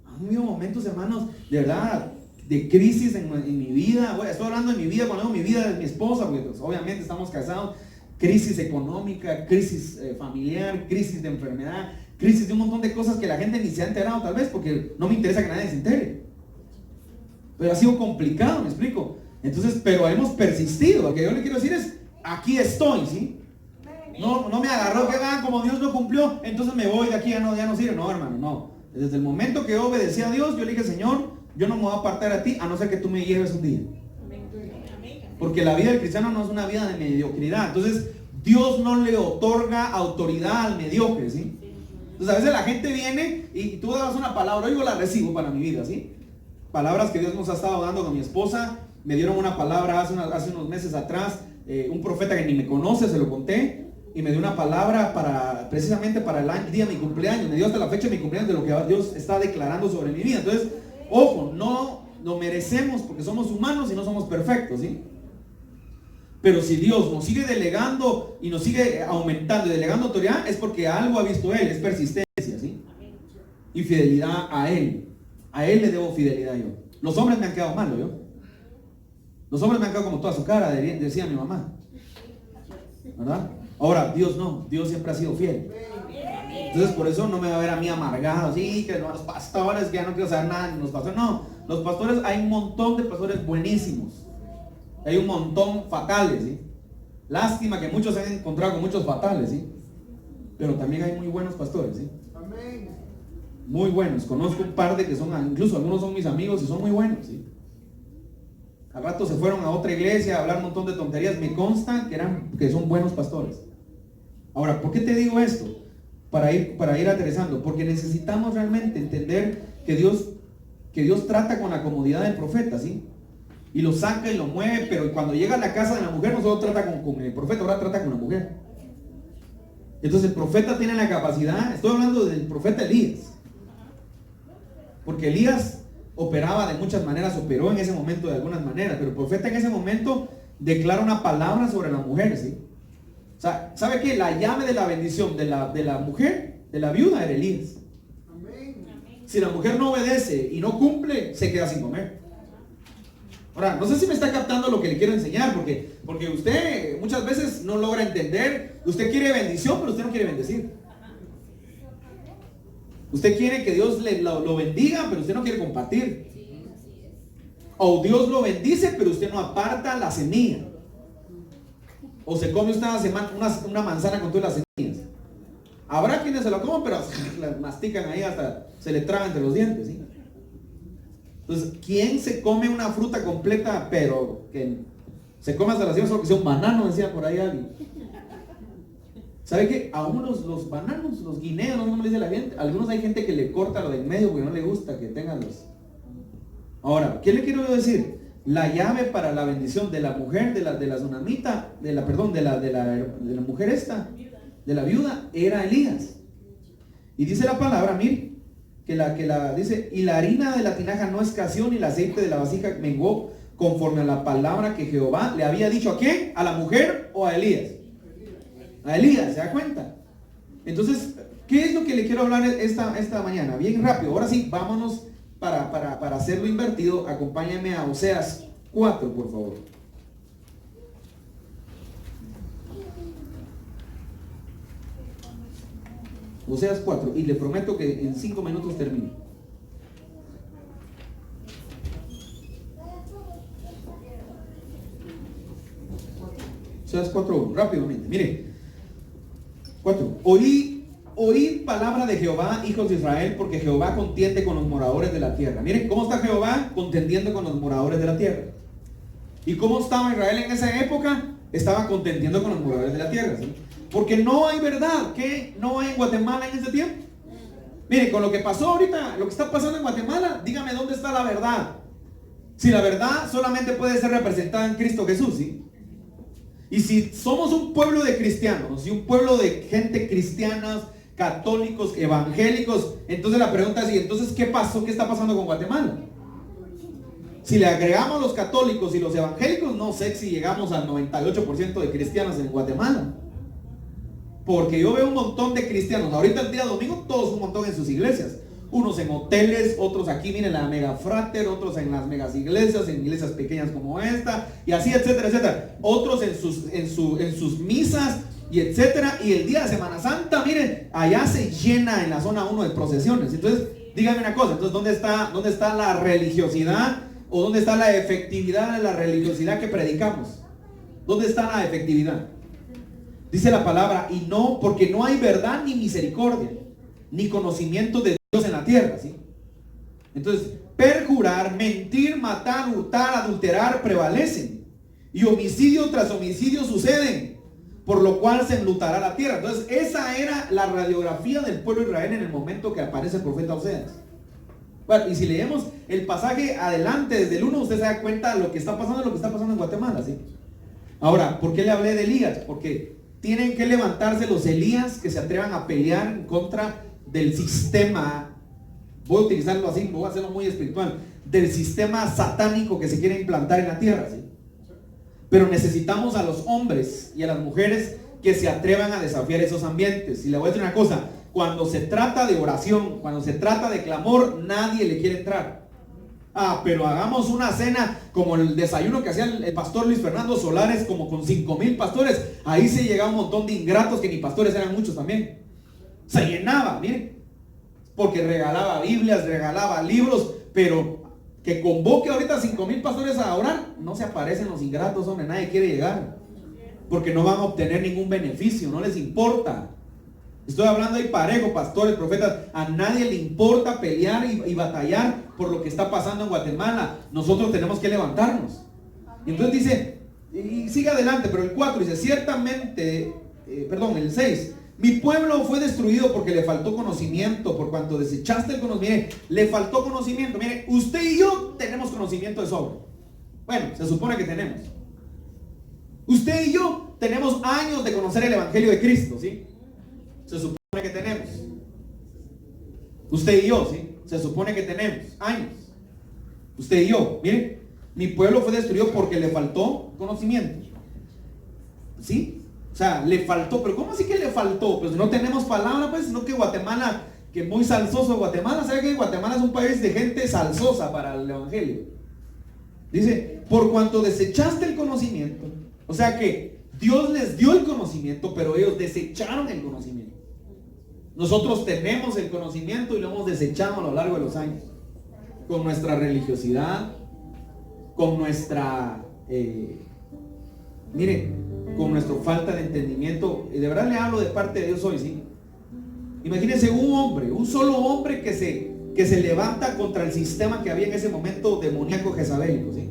Han habido momentos, hermanos, de verdad, de crisis en mi vida. Bueno, estoy hablando de mi vida, cuando digo mi vida, de mi esposa, porque pues, obviamente estamos casados. Crisis económica, crisis familiar, crisis de enfermedad, crisis de un montón de cosas que la gente ni se ha enterado tal vez, porque no me interesa que nadie se entere. Pero ha sido complicado, me explico. Entonces, pero hemos persistido. Lo que yo le quiero decir es, aquí estoy, ¿sí? No me agarró que hagan como Dios no cumplió, entonces me voy de aquí, ya no sirve. No, hermano, no. Desde el momento que yo obedecí a Dios, yo le dije, Señor, yo no me voy a apartar a ti, a no ser que tú me lleves un día. Porque la vida del cristiano no es una vida de mediocridad. Entonces, Dios no le otorga autoridad al mediocre, ¿sí? Entonces, a veces la gente viene y tú das una palabra, yo la recibo para mi vida, ¿sí? Palabras que Dios nos ha estado dando con mi esposa. Me dieron una palabra hace unos meses atrás, un profeta que ni me conoce, se lo conté, y me dio una palabra precisamente para el día de mi cumpleaños. Me dio hasta la fecha de mi cumpleaños de lo que Dios está declarando sobre mi vida. Entonces, ojo, no lo merecemos porque somos humanos y no somos perfectos, ¿sí? Pero si Dios nos sigue delegando y nos sigue aumentando y delegando autoridad, es porque algo ha visto Él, es persistencia, ¿sí? Y fidelidad a Él. A Él le debo fidelidad yo. Los hombres me han quedado malos, yo. Los hombres me han quedado como toda su cara, decía mi mamá, ¿verdad? Ahora, Dios no, Dios siempre ha sido fiel. Entonces por eso no me va a ver a mí amargado, sí, que los pastores, que ya no quiero saber nada, ni los pastores, no. Los pastores, hay un montón de pastores buenísimos, hay un montón fatales, ¿sí? Lástima que muchos se han encontrado con muchos fatales, ¿sí? Pero también hay muy buenos pastores, ¿sí? Muy buenos, conozco un par de que son, incluso algunos son mis amigos y son muy buenos, ¿sí? Al rato se fueron a otra iglesia a hablar un montón de tonterías. Me consta que son buenos pastores. Ahora, ¿por qué te digo esto? Para ir aterrizando. Porque necesitamos realmente entender que Dios trata con la comodidad del profeta, ¿sí? y lo saca y lo mueve, pero cuando llega a la casa de la mujer, no solo trata con el profeta, ahora trata con la mujer. Entonces el profeta tiene la capacidad, estoy hablando del profeta Elías, porque Elías operaba de muchas maneras, operó en ese momento de algunas maneras, pero el profeta en ese momento declara una palabra sobre la mujer, ¿sí? O sea, ¿sabe qué? La llave de la bendición de la mujer, de la viuda, era Elías. Si la mujer no obedece y no cumple, se queda sin comer. Ahora, no sé si me está captando lo que le quiero enseñar, porque usted muchas veces no logra entender. Usted quiere bendición, pero usted no quiere bendecir. Usted quiere que Dios lo bendiga, pero usted no quiere compartir. O Dios lo bendice, pero usted no aparta la semilla. O se come usted una manzana con todas las semillas. Habrá quienes se la comen, pero la mastican ahí hasta se le traga entre los dientes, ¿sí? Entonces, ¿quién se come una fruta completa, pero que se come hasta las yemas, solo que sea un banano, decía por ahí alguien? ¿Sabe qué? A unos los bananos, los guineos, no sé cómo le dice la gente, algunos hay gente que le corta lo de en medio porque no le gusta que tengan los... Ahora, ¿qué le quiero yo decir? La llave para la bendición de la mujer, de la tsunamita, de la mujer esta, de la viuda, era Elías. Y dice la palabra, mire, que la dice, y la harina de la tinaja no escaseó, ni el aceite de la vasija menguó, conforme a la palabra que Jehová le había dicho. ¿A quién? ¿A la mujer o a Elías? A Elías, ¿se da cuenta? Entonces, ¿qué es lo que le quiero hablar esta mañana? Bien rápido, ahora sí, vámonos para hacerlo invertido. Acompáñame a Oseas 4, por favor. Oseas 4, y le prometo que en 5 minutos termino. Oseas 4, rápidamente, mire. 4. Oíd palabra de Jehová, hijos de Israel, porque Jehová contiende con los moradores de la tierra. Miren cómo está Jehová contendiendo con los moradores de la tierra. ¿Y cómo estaba Israel en esa época? Estaba contendiendo con los moradores de la tierra, ¿sí? Porque no hay verdad. ¿Qué no hay en Guatemala en ese tiempo? Mire, con lo que pasó ahorita, lo que está pasando en Guatemala, dígame dónde está la verdad. Si la verdad solamente puede ser representada en Cristo Jesús, ¿sí? Y si somos un pueblo de cristianos y un pueblo de gente cristiana, católicos, evangélicos, entonces la pregunta es, ¿y entonces qué pasó? ¿Qué está pasando con Guatemala? Si le agregamos los católicos y los evangélicos, no sé si llegamos al 98% de cristianos en Guatemala. Porque yo veo un montón de cristianos, ahorita el día domingo, todos un montón en sus iglesias. Unos en hoteles, otros aquí, miren, la mega frater, otros en las megas iglesias, en iglesias pequeñas como esta, y así, etcétera, etcétera. Otros en sus misas, y etcétera. Y el día de Semana Santa, miren, allá se llena en la zona 1 de procesiones. Entonces, díganme una cosa, entonces, ¿dónde está la religiosidad? ¿O dónde está la efectividad de la religiosidad que predicamos? ¿Dónde está la efectividad? Dice la palabra, y no, porque no hay verdad ni misericordia, ni conocimiento de Dios en la tierra, ¿sí? Entonces, perjurar, mentir, matar, hurtar, adulterar prevalecen, y homicidio tras homicidio suceden, por lo cual se enlutará la tierra. Entonces, esa era la radiografía del pueblo de Israel en el momento que aparece el profeta Oseas. Bueno, y si leemos el pasaje adelante, desde el 1, usted se da cuenta de lo que está pasando en Guatemala, ¿sí? Ahora, ¿por qué le hablé de Elías? Porque tienen que levantarse los Elías que se atrevan a pelear en contra del sistema, voy a utilizarlo así, voy a hacerlo muy espiritual, del sistema satánico que se quiere implantar en la tierra, ¿sí? Pero necesitamos a los hombres y a las mujeres que se atrevan a desafiar esos ambientes. Y le voy a decir una cosa, cuando se trata de oración, cuando se trata de clamor, nadie le quiere entrar. Pero hagamos una cena como el desayuno que hacía el pastor Luis Fernando Solares, como con 5,000 pastores. Ahí se llegaba un montón de ingratos que ni pastores eran, muchos también. Se llenaba, miren, porque regalaba Biblias, regalaba libros, pero que convoque ahorita 5,000 pastores a orar, no se aparecen los ingratos, hombre, nadie quiere llegar, porque no van a obtener ningún beneficio, no les importa. Estoy hablando ahí parejo, pastores, profetas, a nadie le importa pelear y batallar por lo que está pasando en Guatemala. Nosotros tenemos que levantarnos. Y entonces dice, y sigue adelante, pero el 4 dice, ciertamente, el 6, mi pueblo fue destruido porque le faltó conocimiento, por cuanto desechaste el conocimiento. Mire, le faltó conocimiento. Mire, usted y yo tenemos conocimiento de sobra. Bueno, se supone que tenemos. Usted y yo tenemos años de conocer el Evangelio de Cristo, ¿sí? Se supone que tenemos. Usted y yo, ¿sí? Se supone que tenemos años. Usted y yo, miren, mi pueblo fue destruido porque le faltó conocimiento. ¿Sí? O sea, le faltó, pero ¿cómo así que le faltó? Pues no tenemos palabra, pues, sino que Guatemala, que muy salsoso Guatemala, ¿sabe que Guatemala es un país de gente salsosa para el Evangelio? Dice, por cuanto desechaste el conocimiento, o sea que Dios les dio el conocimiento, pero ellos desecharon el conocimiento. Nosotros tenemos el conocimiento y lo hemos desechado a lo largo de los años, con nuestra religiosidad, con nuestra, con nuestra falta de entendimiento. Y de verdad le hablo de parte de Dios hoy, ¿sí? Imagínense un hombre, un solo hombre que se levanta contra el sistema que había en ese momento demoníaco jezabélico, ¿sí?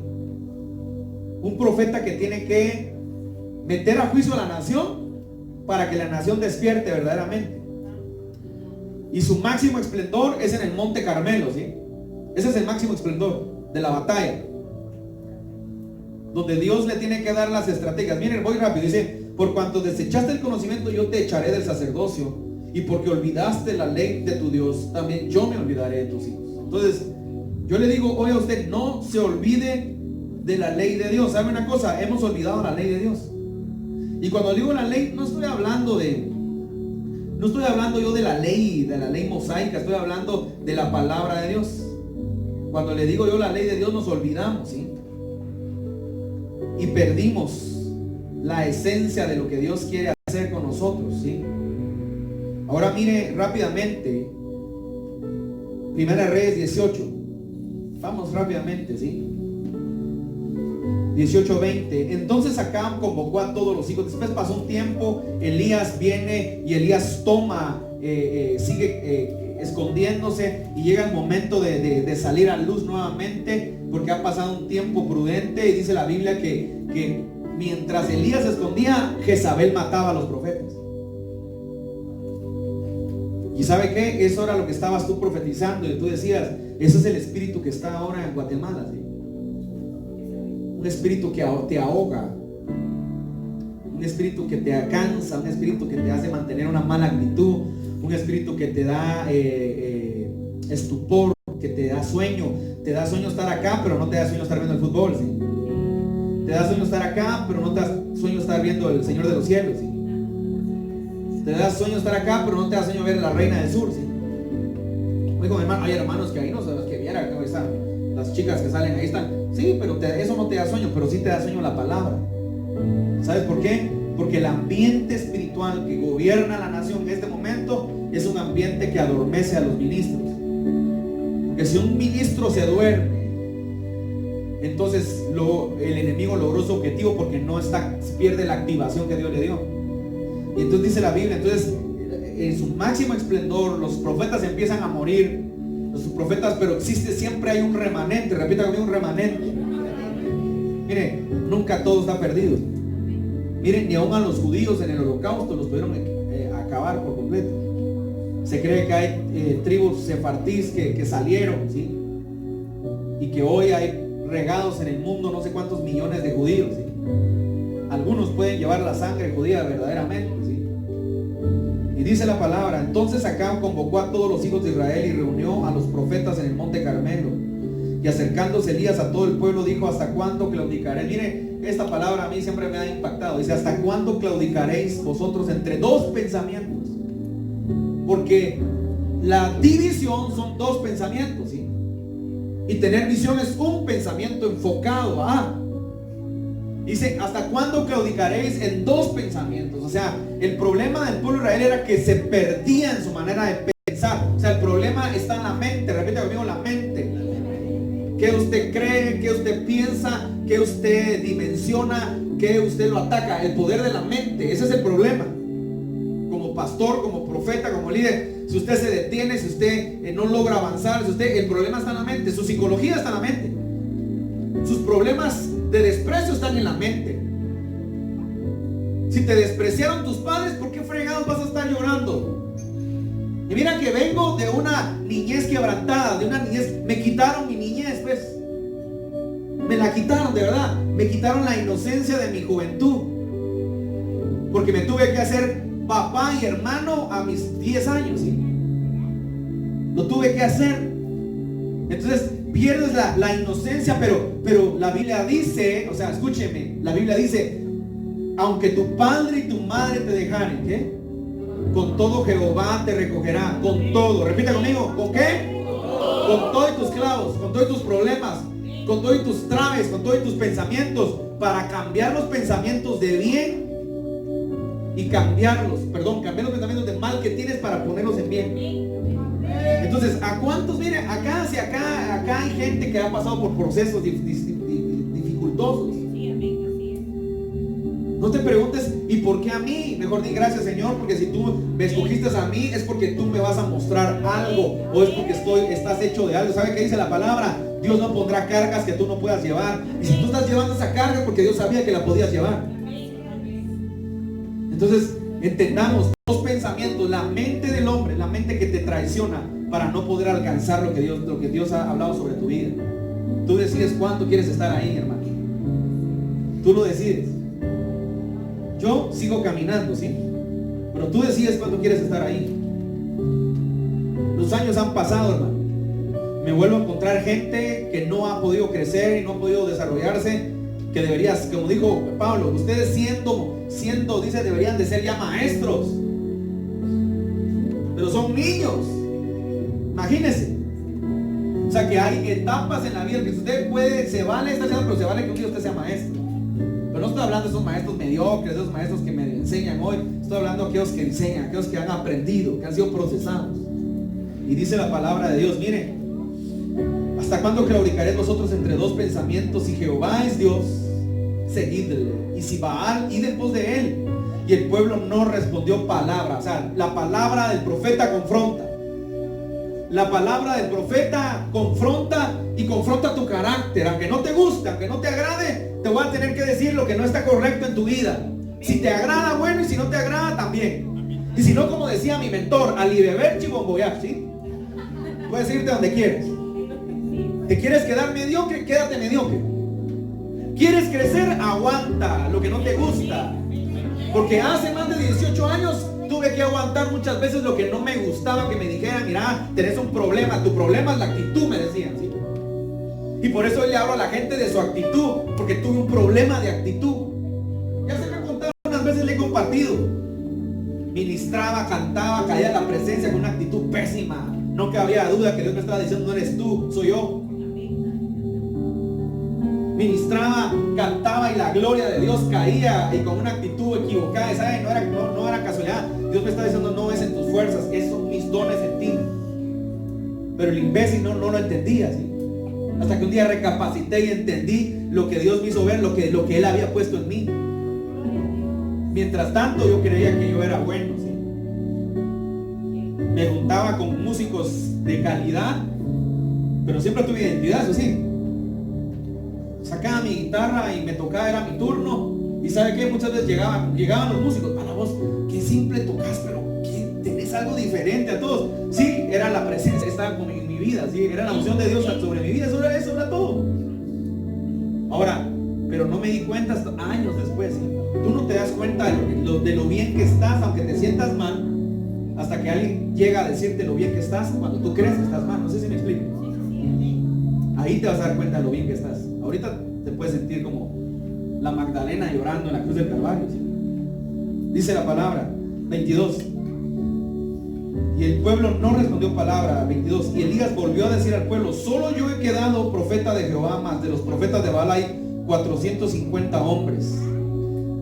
Un profeta que tiene que meter a juicio a la nación para que la nación despierte verdaderamente. Y su máximo esplendor es en el Monte Carmelo, ¿sí? Ese es el máximo esplendor de la batalla, donde Dios le tiene que dar las estrategias. Miren, voy rápido. Dice, por cuanto desechaste el conocimiento, yo te echaré del sacerdocio, y porque olvidaste la ley de tu Dios, también yo me olvidaré de tus hijos. Entonces, yo le digo hoy a usted, no se olvide de la ley de Dios. ¿Sabe una cosa? Hemos olvidado la ley de Dios. Y cuando digo la ley, no estoy hablando yo de la ley mosaica, estoy hablando de la palabra de Dios. Cuando le digo yo la ley de Dios, nos olvidamos, ¿sí? Y perdimos la esencia de lo que Dios quiere hacer con nosotros, ¿sí? Ahora mire rápidamente Primera Reyes 18. Vamos rápidamente, ¿sí? 18:20. Entonces Acab convocó a todos los hijos. Después pasó un tiempo, Elías viene y Elías toma, sigue escondiéndose, y llega el momento de salir a luz nuevamente, porque ha pasado un tiempo prudente. Y dice la Biblia que mientras Elías se escondía, Jezabel mataba a los profetas. ¿Y sabe qué? Eso era lo que estabas tú profetizando, y tú decías, ese es el espíritu que está ahora en Guatemala, ¿sí? Un espíritu que te ahoga, un espíritu que te cansa, un espíritu que te hace mantener una mala actitud, un espíritu que te da estupor, que te da sueño estar acá, pero no te da sueño estar viendo el fútbol, ¿sí? Te da sueño estar acá, pero no te da sueño estar viendo el Señor de los Cielos, ¿sí? Te da sueño estar acá, pero no te da sueño ver la Reina del Sur, ¿sí? Oigo, hermano, hay hermanos que ahí no sabes que viera, que están las chicas que salen ahí están. Sí, pero eso no te da sueño, pero sí te da sueño la palabra. ¿Sabes por qué? Porque el ambiente espiritual que gobierna la nación en este momento es un ambiente que adormece a los ministros. Porque si un ministro se duerme, entonces el enemigo logró su objetivo, porque pierde la activación que Dios le dio. Y entonces dice la Biblia, entonces en su máximo esplendor los profetas empiezan a morir, los profetas, pero siempre hay un remanente. Repita conmigo, un remanente. Mire, nunca todo está perdido. Miren, ni aún a los judíos en el holocausto los pudieron acabar por completo. Se cree que hay tribus sefardíes que salieron, ¿sí? Y que hoy hay regados en el mundo no sé cuántos millones de judíos, ¿sí? Algunos pueden llevar la sangre judía verdaderamente, ¿sí? Y dice la palabra, entonces Acab convocó a todos los hijos de Israel y reunió a los profetas en el monte Carmelo. Y acercándose Elías a todo el pueblo, dijo, ¿hasta cuándo claudicaréis? Mire, esta palabra a mí siempre me ha impactado. Dice, ¿hasta cuándo claudicaréis vosotros entre dos pensamientos? Porque la división son dos pensamientos, ¿sí? Y tener visión es un pensamiento enfocado a. Dice, ¿hasta cuándo claudicaréis en dos pensamientos? O sea, el problema del pueblo de Israel era que se perdía en su manera de pensar. O sea, el problema está en la mente. Repite conmigo, la mente. ¿Qué usted cree? ¿Qué usted piensa? ¿Qué usted dimensiona? ¿Qué usted lo ataca? El poder de la mente. Ese es el problema. Como pastor, como profeta, como líder, si usted se detiene, si usted no logra avanzar, el problema está en la mente. Su psicología está en la mente. Sus problemas de desprecio están en la mente. Si te despreciaron tus padres, ¿por qué fregados vas a estar llorando? Y mira que vengo de una niñez quebrantada, de una niñez, me quitaron mi niñez, pues. Me la quitaron, de verdad. Me quitaron la inocencia de mi juventud. Porque me tuve que hacer papá y hermano a mis 10 años, ¿sí? Lo tuve que hacer. Entonces pierdes la inocencia, pero la Biblia dice, o sea, escúcheme, la Biblia dice, aunque tu padre y tu madre te dejaren, ¿qué? Con todo Jehová te recogerá, con todo. Repita conmigo, ¿con qué? Con todos tus clavos, con todos tus problemas, con todos tus traves, con todos tus pensamientos, para cambiar los pensamientos de bien y cambiar los pensamientos de mal que tienes para ponerlos en bien. Entonces, ¿a cuántos? Mire, acá hay gente que ha pasado por procesos dificultosos. No te preguntes, ¿y por qué a mí? Mejor di gracias, Señor, porque si tú me escogiste a mí, es porque tú me vas a mostrar algo, o es porque estás hecho de algo. ¿Sabe qué dice la palabra? Dios no pondrá cargas que tú no puedas llevar. Y si tú estás llevando esa carga, porque Dios sabía que la podías llevar. Entonces, entendamos dos pensamientos: la mente del hombre, la mente que te traiciona para no poder alcanzar lo que Dios ha hablado sobre tu vida. Tú decides cuánto quieres estar ahí, hermano. Tú lo decides. Yo sigo caminando, ¿sí? Pero tú decides cuánto quieres estar ahí. Los años han pasado, hermano. Me vuelvo a encontrar gente que no ha podido crecer y no ha podido desarrollarse, que deberías, como dijo Pablo, ustedes siendo, dice, deberían de ser ya maestros, pero son niños. Imagínense. O sea, que hay etapas en la vida que usted se vale estar haciendo, pero se vale que un día usted sea maestro. Pero no estoy hablando de esos maestros mediocres, de esos maestros que me enseñan hoy. Estoy hablando de aquellos que enseñan, aquellos que han aprendido, que han sido procesados. Y dice la palabra de Dios, mire, ¿hasta cuándo claudicaréis vosotros entre dos pensamientos? Si Jehová es Dios, seguidle, y si Baal, id en pos de él. Y el pueblo no respondió palabra. O sea, la palabra del profeta confronta. La palabra del profeta confronta y confronta tu carácter. Aunque no te guste, aunque no te agrade, te voy a tener que decir lo que no está correcto en tu vida. Si te agrada, bueno, y si no te agrada, también. Y si no, como decía mi mentor, ali beber chibomboyar, ¿sí? Puedes irte donde quieres. ¿Te quieres quedar mediocre? Quédate mediocre. ¿Quieres crecer? Aguanta lo que no te gusta. Porque hace más de 18 años tuve que aguantar muchas veces lo que no me gustaba que me dijeran. Mira, tenés un problema, tu problema es la actitud, me decían, ¿sí? Y por eso hoy le hablo a la gente de su actitud, porque tuve un problema de actitud. Ya se me ha contado, unas veces le he compartido. Ministraba, cantaba, caía en la presencia con una actitud pésima. No que había duda que Dios me estaba diciendo, no eres tú, soy yo. Ministraba, cantaba y la gloria de Dios caía, y con una actitud equivocada. ¿Sabe? No era casualidad. Dios me está diciendo, no es en tus fuerzas, esos son mis dones en ti. Pero el imbécil no lo entendía, ¿sí? Hasta que un día recapacité y entendí lo que Dios me hizo ver, lo que Él había puesto en mí. Mientras tanto yo creía que yo era bueno, ¿sí? Me juntaba con músicos de calidad, pero siempre tuve identidad, eso sí. Sacaba mi guitarra y me tocaba, era mi turno. Y ¿sabe qué? Muchas veces llegaban los músicos, para vos, qué simple tocas, pero ¿qué? Tenés algo diferente a todos. Sí, era la presencia, estaba en mi vida, sí, era la unción de Dios sobre mi vida, eso era todo. Ahora, pero no me di cuenta hasta años después, ¿sí? Tú no te das cuenta de lo bien que estás, aunque te sientas mal, hasta que alguien llega a decirte lo bien que estás, cuando tú crees que estás mal. No sé si me explico. Ahí te vas a dar cuenta de lo bien que estás. Ahorita te puedes sentir como la Magdalena llorando en la cruz del Calvario, ¿sí? Dice la palabra 22, y el pueblo no respondió palabra. 22, y Elías volvió a decir al pueblo, solo yo he quedado profeta de Jehová, más de los profetas de Baal hay 450 hombres.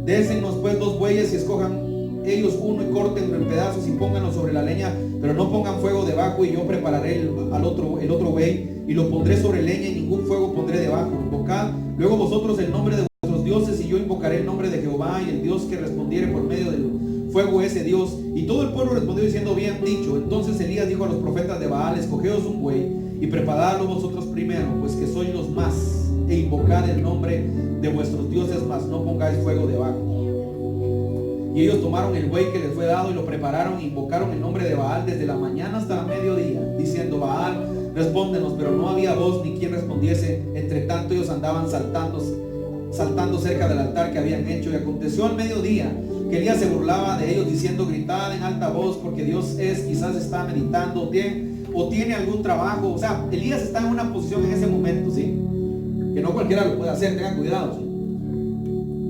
Désenos pues 2 bueyes y escojan ellos uno y córtenlo en pedazos y pónganlo sobre la leña, pero no pongan fuego debajo, y yo prepararé el otro buey y lo pondré sobre leña, y ningún fuego pondré debajo. Invocad luego vosotros el nombre de vuestros dioses, y yo invocaré el nombre de Jehová, y el Dios que respondiere por medio del fuego ese Dios. Y todo el pueblo respondió diciendo, bien dicho. Entonces Elías dijo a los profetas de Baal, escogeos un buey y preparadlo vosotros primero, pues que sois los más, e invocad el nombre de vuestros dioses, mas no pongáis fuego debajo. Y ellos tomaron el buey que les fue dado y lo prepararon, e invocaron el nombre de Baal desde la mañana hasta el mediodía, diciendo, Baal, respóndenos. Pero no había había voz ni quien respondiese. Entre tanto ellos andaban saltando cerca del altar que habían hecho. Y aconteció al mediodía que Elías se burlaba de ellos diciendo: gritad en alta voz, porque Dios quizás está meditando o tiene algún trabajo. O sea, Elías está en una posición en ese momento, ¿sí? Que no cualquiera lo puede hacer, tengan cuidado, ¿sí?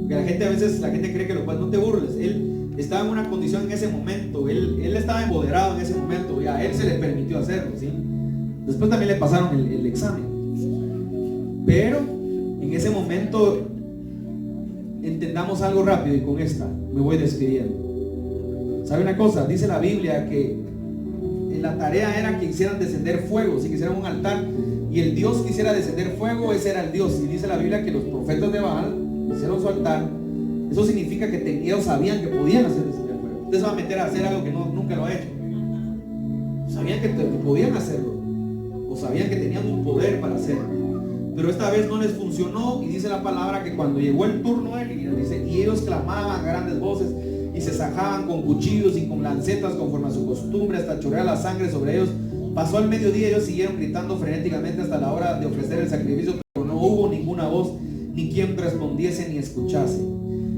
Porque a veces la gente cree que lo puede. No te burles. Él estaba en una condición en ese momento. Él estaba empoderado en ese momento. Y a él se le permitió hacerlo, ¿sí? Después también le pasaron el examen. Pero en ese momento entendamos algo rápido, y con esta me voy despidiendo. ¿Sabe una cosa? Dice la Biblia que la tarea era que hicieran descender fuego, si quisieran un altar y el Dios quisiera descender fuego, ese era el Dios. Y dice la Biblia que los profetas de Baal hicieron su altar. Eso significa que ellos sabían que podían hacer descender fuego. Usted se va a meter a hacer algo que nunca lo ha hecho. Sabían que podían hacerlo, o sabían que tenían un poder para hacerlo. Pero esta vez no les funcionó, y dice la palabra que cuando llegó el turno de Elías, dice, y ellos clamaban a grandes voces y se sajaban con cuchillos y con lancetas conforme a su costumbre hasta chorrear la sangre sobre ellos. Pasó al mediodía y ellos siguieron gritando frenéticamente hasta la hora de ofrecer el sacrificio, pero no hubo ninguna voz ni quien respondiese ni escuchase.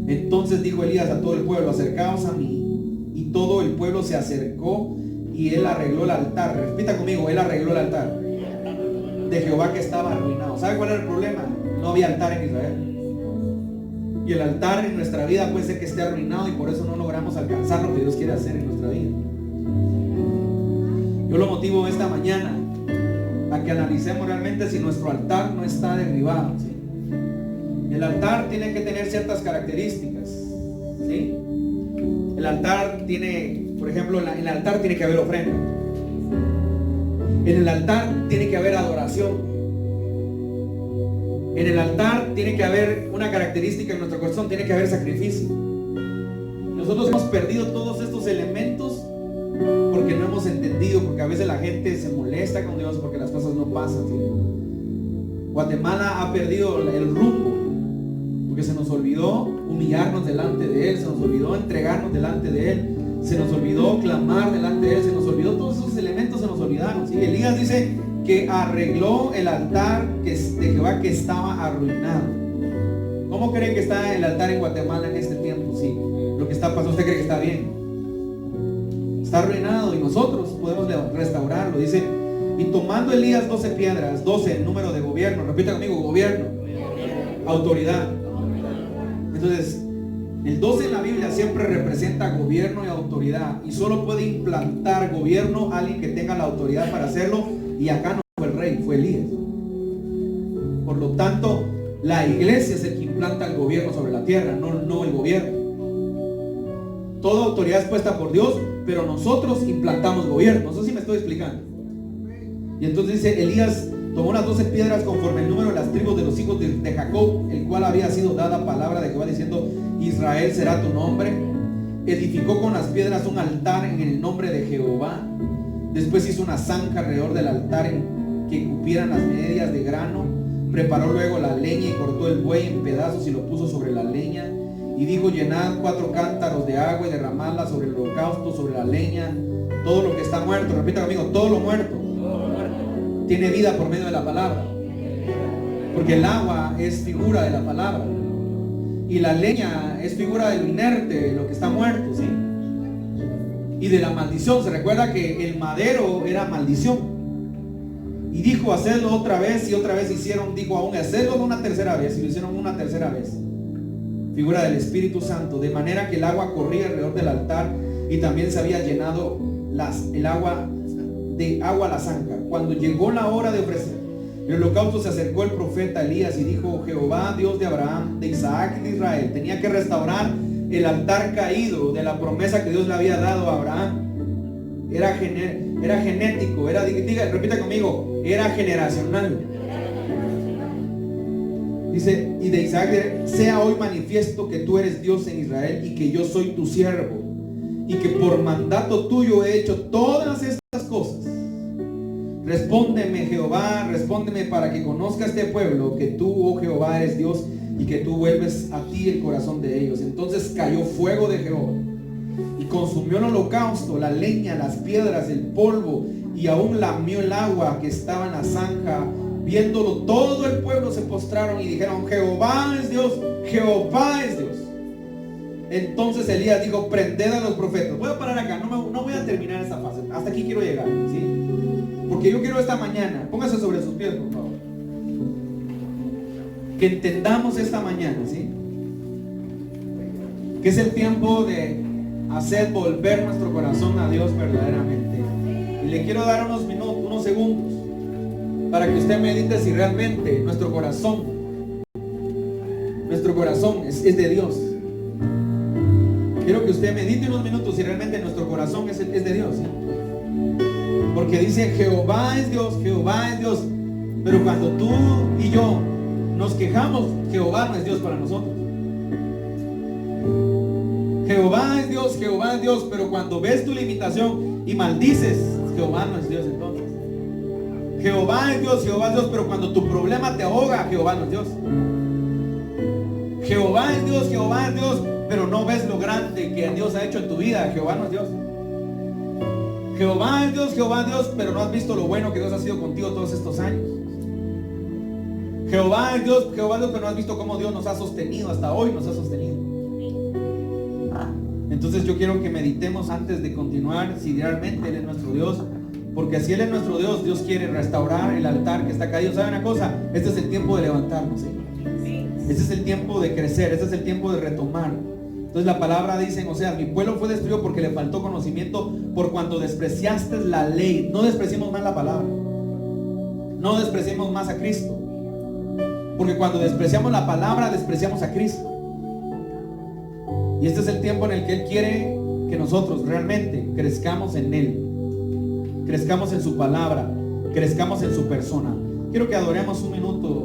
Entonces dijo Elías a todo el pueblo: acercaos a mí. Y todo el pueblo se acercó y él arregló el altar. Repita conmigo: él arregló el altar de Jehová que estaba arruinado. ¿Sabe cuál era el problema? No había altar en Israel. Y el altar en nuestra vida puede ser que esté arruinado, y por eso no logramos alcanzar lo que Dios quiere hacer en nuestra vida. Yo lo motivo esta mañana a que analicemos realmente si nuestro altar no está derribado, ¿sí? El altar tiene que tener ciertas características, ¿sí? El altar tiene, por ejemplo, en el altar tiene que haber ofrenda. En el altar tiene que haber adoración. En el altar tiene que haber una característica en nuestro corazón, tiene que haber sacrificio. Nosotros hemos perdido todos estos elementos porque no hemos entendido, porque a veces la gente se molesta con Dios porque las cosas no pasan, ¿sí? Guatemala ha perdido el rumbo porque se nos olvidó humillarnos delante de Él, se nos olvidó entregarnos delante de Él, se nos olvidó clamar delante de Él, se nos olvidó, todos esos elementos se nos olvidaron, ¿sí? Elías dice que arregló el altar de Jehová que estaba arruinado. ¿Cómo cree que está el altar en Guatemala en este tiempo? Sí, lo que está pasando, ¿usted cree que está bien? Está arruinado, y nosotros podemos restaurarlo. Dice: y tomando Elías 12 piedras, 12 el número de gobierno. Repita conmigo: gobierno, autoridad. Entonces, el 12 en la Biblia siempre representa gobierno y autoridad, y solo puede implantar gobierno alguien que tenga la autoridad para hacerlo, y acá no fue el rey, fue Elías. Por lo tanto, la iglesia es el que implanta el gobierno sobre la tierra, no el gobierno. Toda autoridad es puesta por Dios, pero nosotros implantamos gobierno. No sé si me estoy explicando. Y entonces dice: Elías tomó las 12 piedras conforme el número de las tribus de los hijos de Jacob, el cual había sido dada palabra de Jehová diciendo: Israel será tu nombre. Edificó con las piedras un altar en el nombre de Jehová. Después hizo una zanja alrededor del altar en que cupieran las medias de grano. Preparó luego la leña y cortó el buey en pedazos y lo puso sobre la leña. Y dijo: llenad 4 cántaros de agua y derramadla sobre el holocausto, sobre la leña. Todo lo que está muerto, repita conmigo: todo lo muerto tiene vida por medio de la palabra, porque el agua es figura de la palabra y la leña es figura de lo inerte, lo que está muerto, ¿sí? Y de la maldición. Se recuerda que el madero era maldición. Y dijo: hacedlo otra vez, y otra vez hicieron. Dijo aún: hacedlo una tercera vez, y lo hicieron una tercera vez. Figura del Espíritu Santo, de manera que el agua corría alrededor del altar, y también se había llenado el agua de agua a la zanja. Cuando llegó la hora de ofrecer el holocausto, se acercó el profeta Elías y dijo: Jehová, Dios de Abraham, de Isaac y de Israel. Tenía que restaurar el altar caído de la promesa que Dios le había dado a Abraham. Era genético, repita conmigo: era generacional. Dice: y de Isaac: sea hoy manifiesto que tú eres Dios en Israel, y que yo soy tu siervo, y que por mandato tuyo he hecho todas estas cosas. Respóndeme, Jehová, respóndeme, para que conozca este pueblo que tú, oh Jehová, eres Dios, y que tú vuelves a ti el corazón de ellos. Entonces cayó fuego de Jehová y consumió el holocausto, la leña, las piedras, el polvo, y aún lamió el agua que estaba en la zanja viéndolo todo el pueblo se postraron y dijeron: Jehová es Dios, Jehová es Dios. Entonces Elías dijo: prended a los profetas. Voy a parar acá, no voy a terminar esta fase. Hasta aquí quiero llegar, ¿sí? Porque yo quiero esta mañana, póngase sobre sus pies, por favor, que entendamos esta mañana, ¿sí? Que es el tiempo de hacer volver nuestro corazón a Dios verdaderamente. Y le quiero dar unos minutos, unos segundos, para que usted medite si realmente nuestro corazón es de Dios. Quiero que usted medite unos minutos si realmente nuestro corazón es de Dios, ¿sí? Porque dice: Jehová es Dios, Jehová es Dios. Pero cuando tú y yo nos quejamos, Jehová no es Dios para nosotros. Jehová es Dios, Jehová es Dios. Pero cuando ves tu limitación y maldices, Jehová no es Dios entonces. Jehová es Dios, Jehová es Dios. Pero cuando tu problema te ahoga, Jehová no es Dios. Jehová es Dios, Jehová es Dios. Pero no ves lo grande que Dios ha hecho en tu vida, Jehová no es Dios. Jehová es Dios, Jehová es Dios. Pero no has visto lo bueno que Dios ha sido contigo todos estos años. Jehová es Dios, Jehová es Dios. Pero no has visto cómo Dios nos ha sostenido, hasta hoy nos ha sostenido. Entonces yo quiero que meditemos antes de continuar si realmente Él es nuestro Dios. Porque si Él es nuestro Dios, Dios quiere restaurar el altar que está caído. ¿Sabe una cosa? Este es el tiempo de levantarnos, ¿sí? Este es el tiempo de crecer, este es el tiempo de retomar. Entonces la palabra dice en Oseas: mi pueblo fue destruido porque le faltó conocimiento, por cuanto despreciaste la ley. No despreciemos más la palabra, no despreciemos más a Cristo, porque cuando despreciamos la palabra, despreciamos a Cristo. Y este es el tiempo en el que Él quiere que nosotros realmente crezcamos en Él, crezcamos en su palabra, crezcamos en su persona. Quiero que adoremos un minuto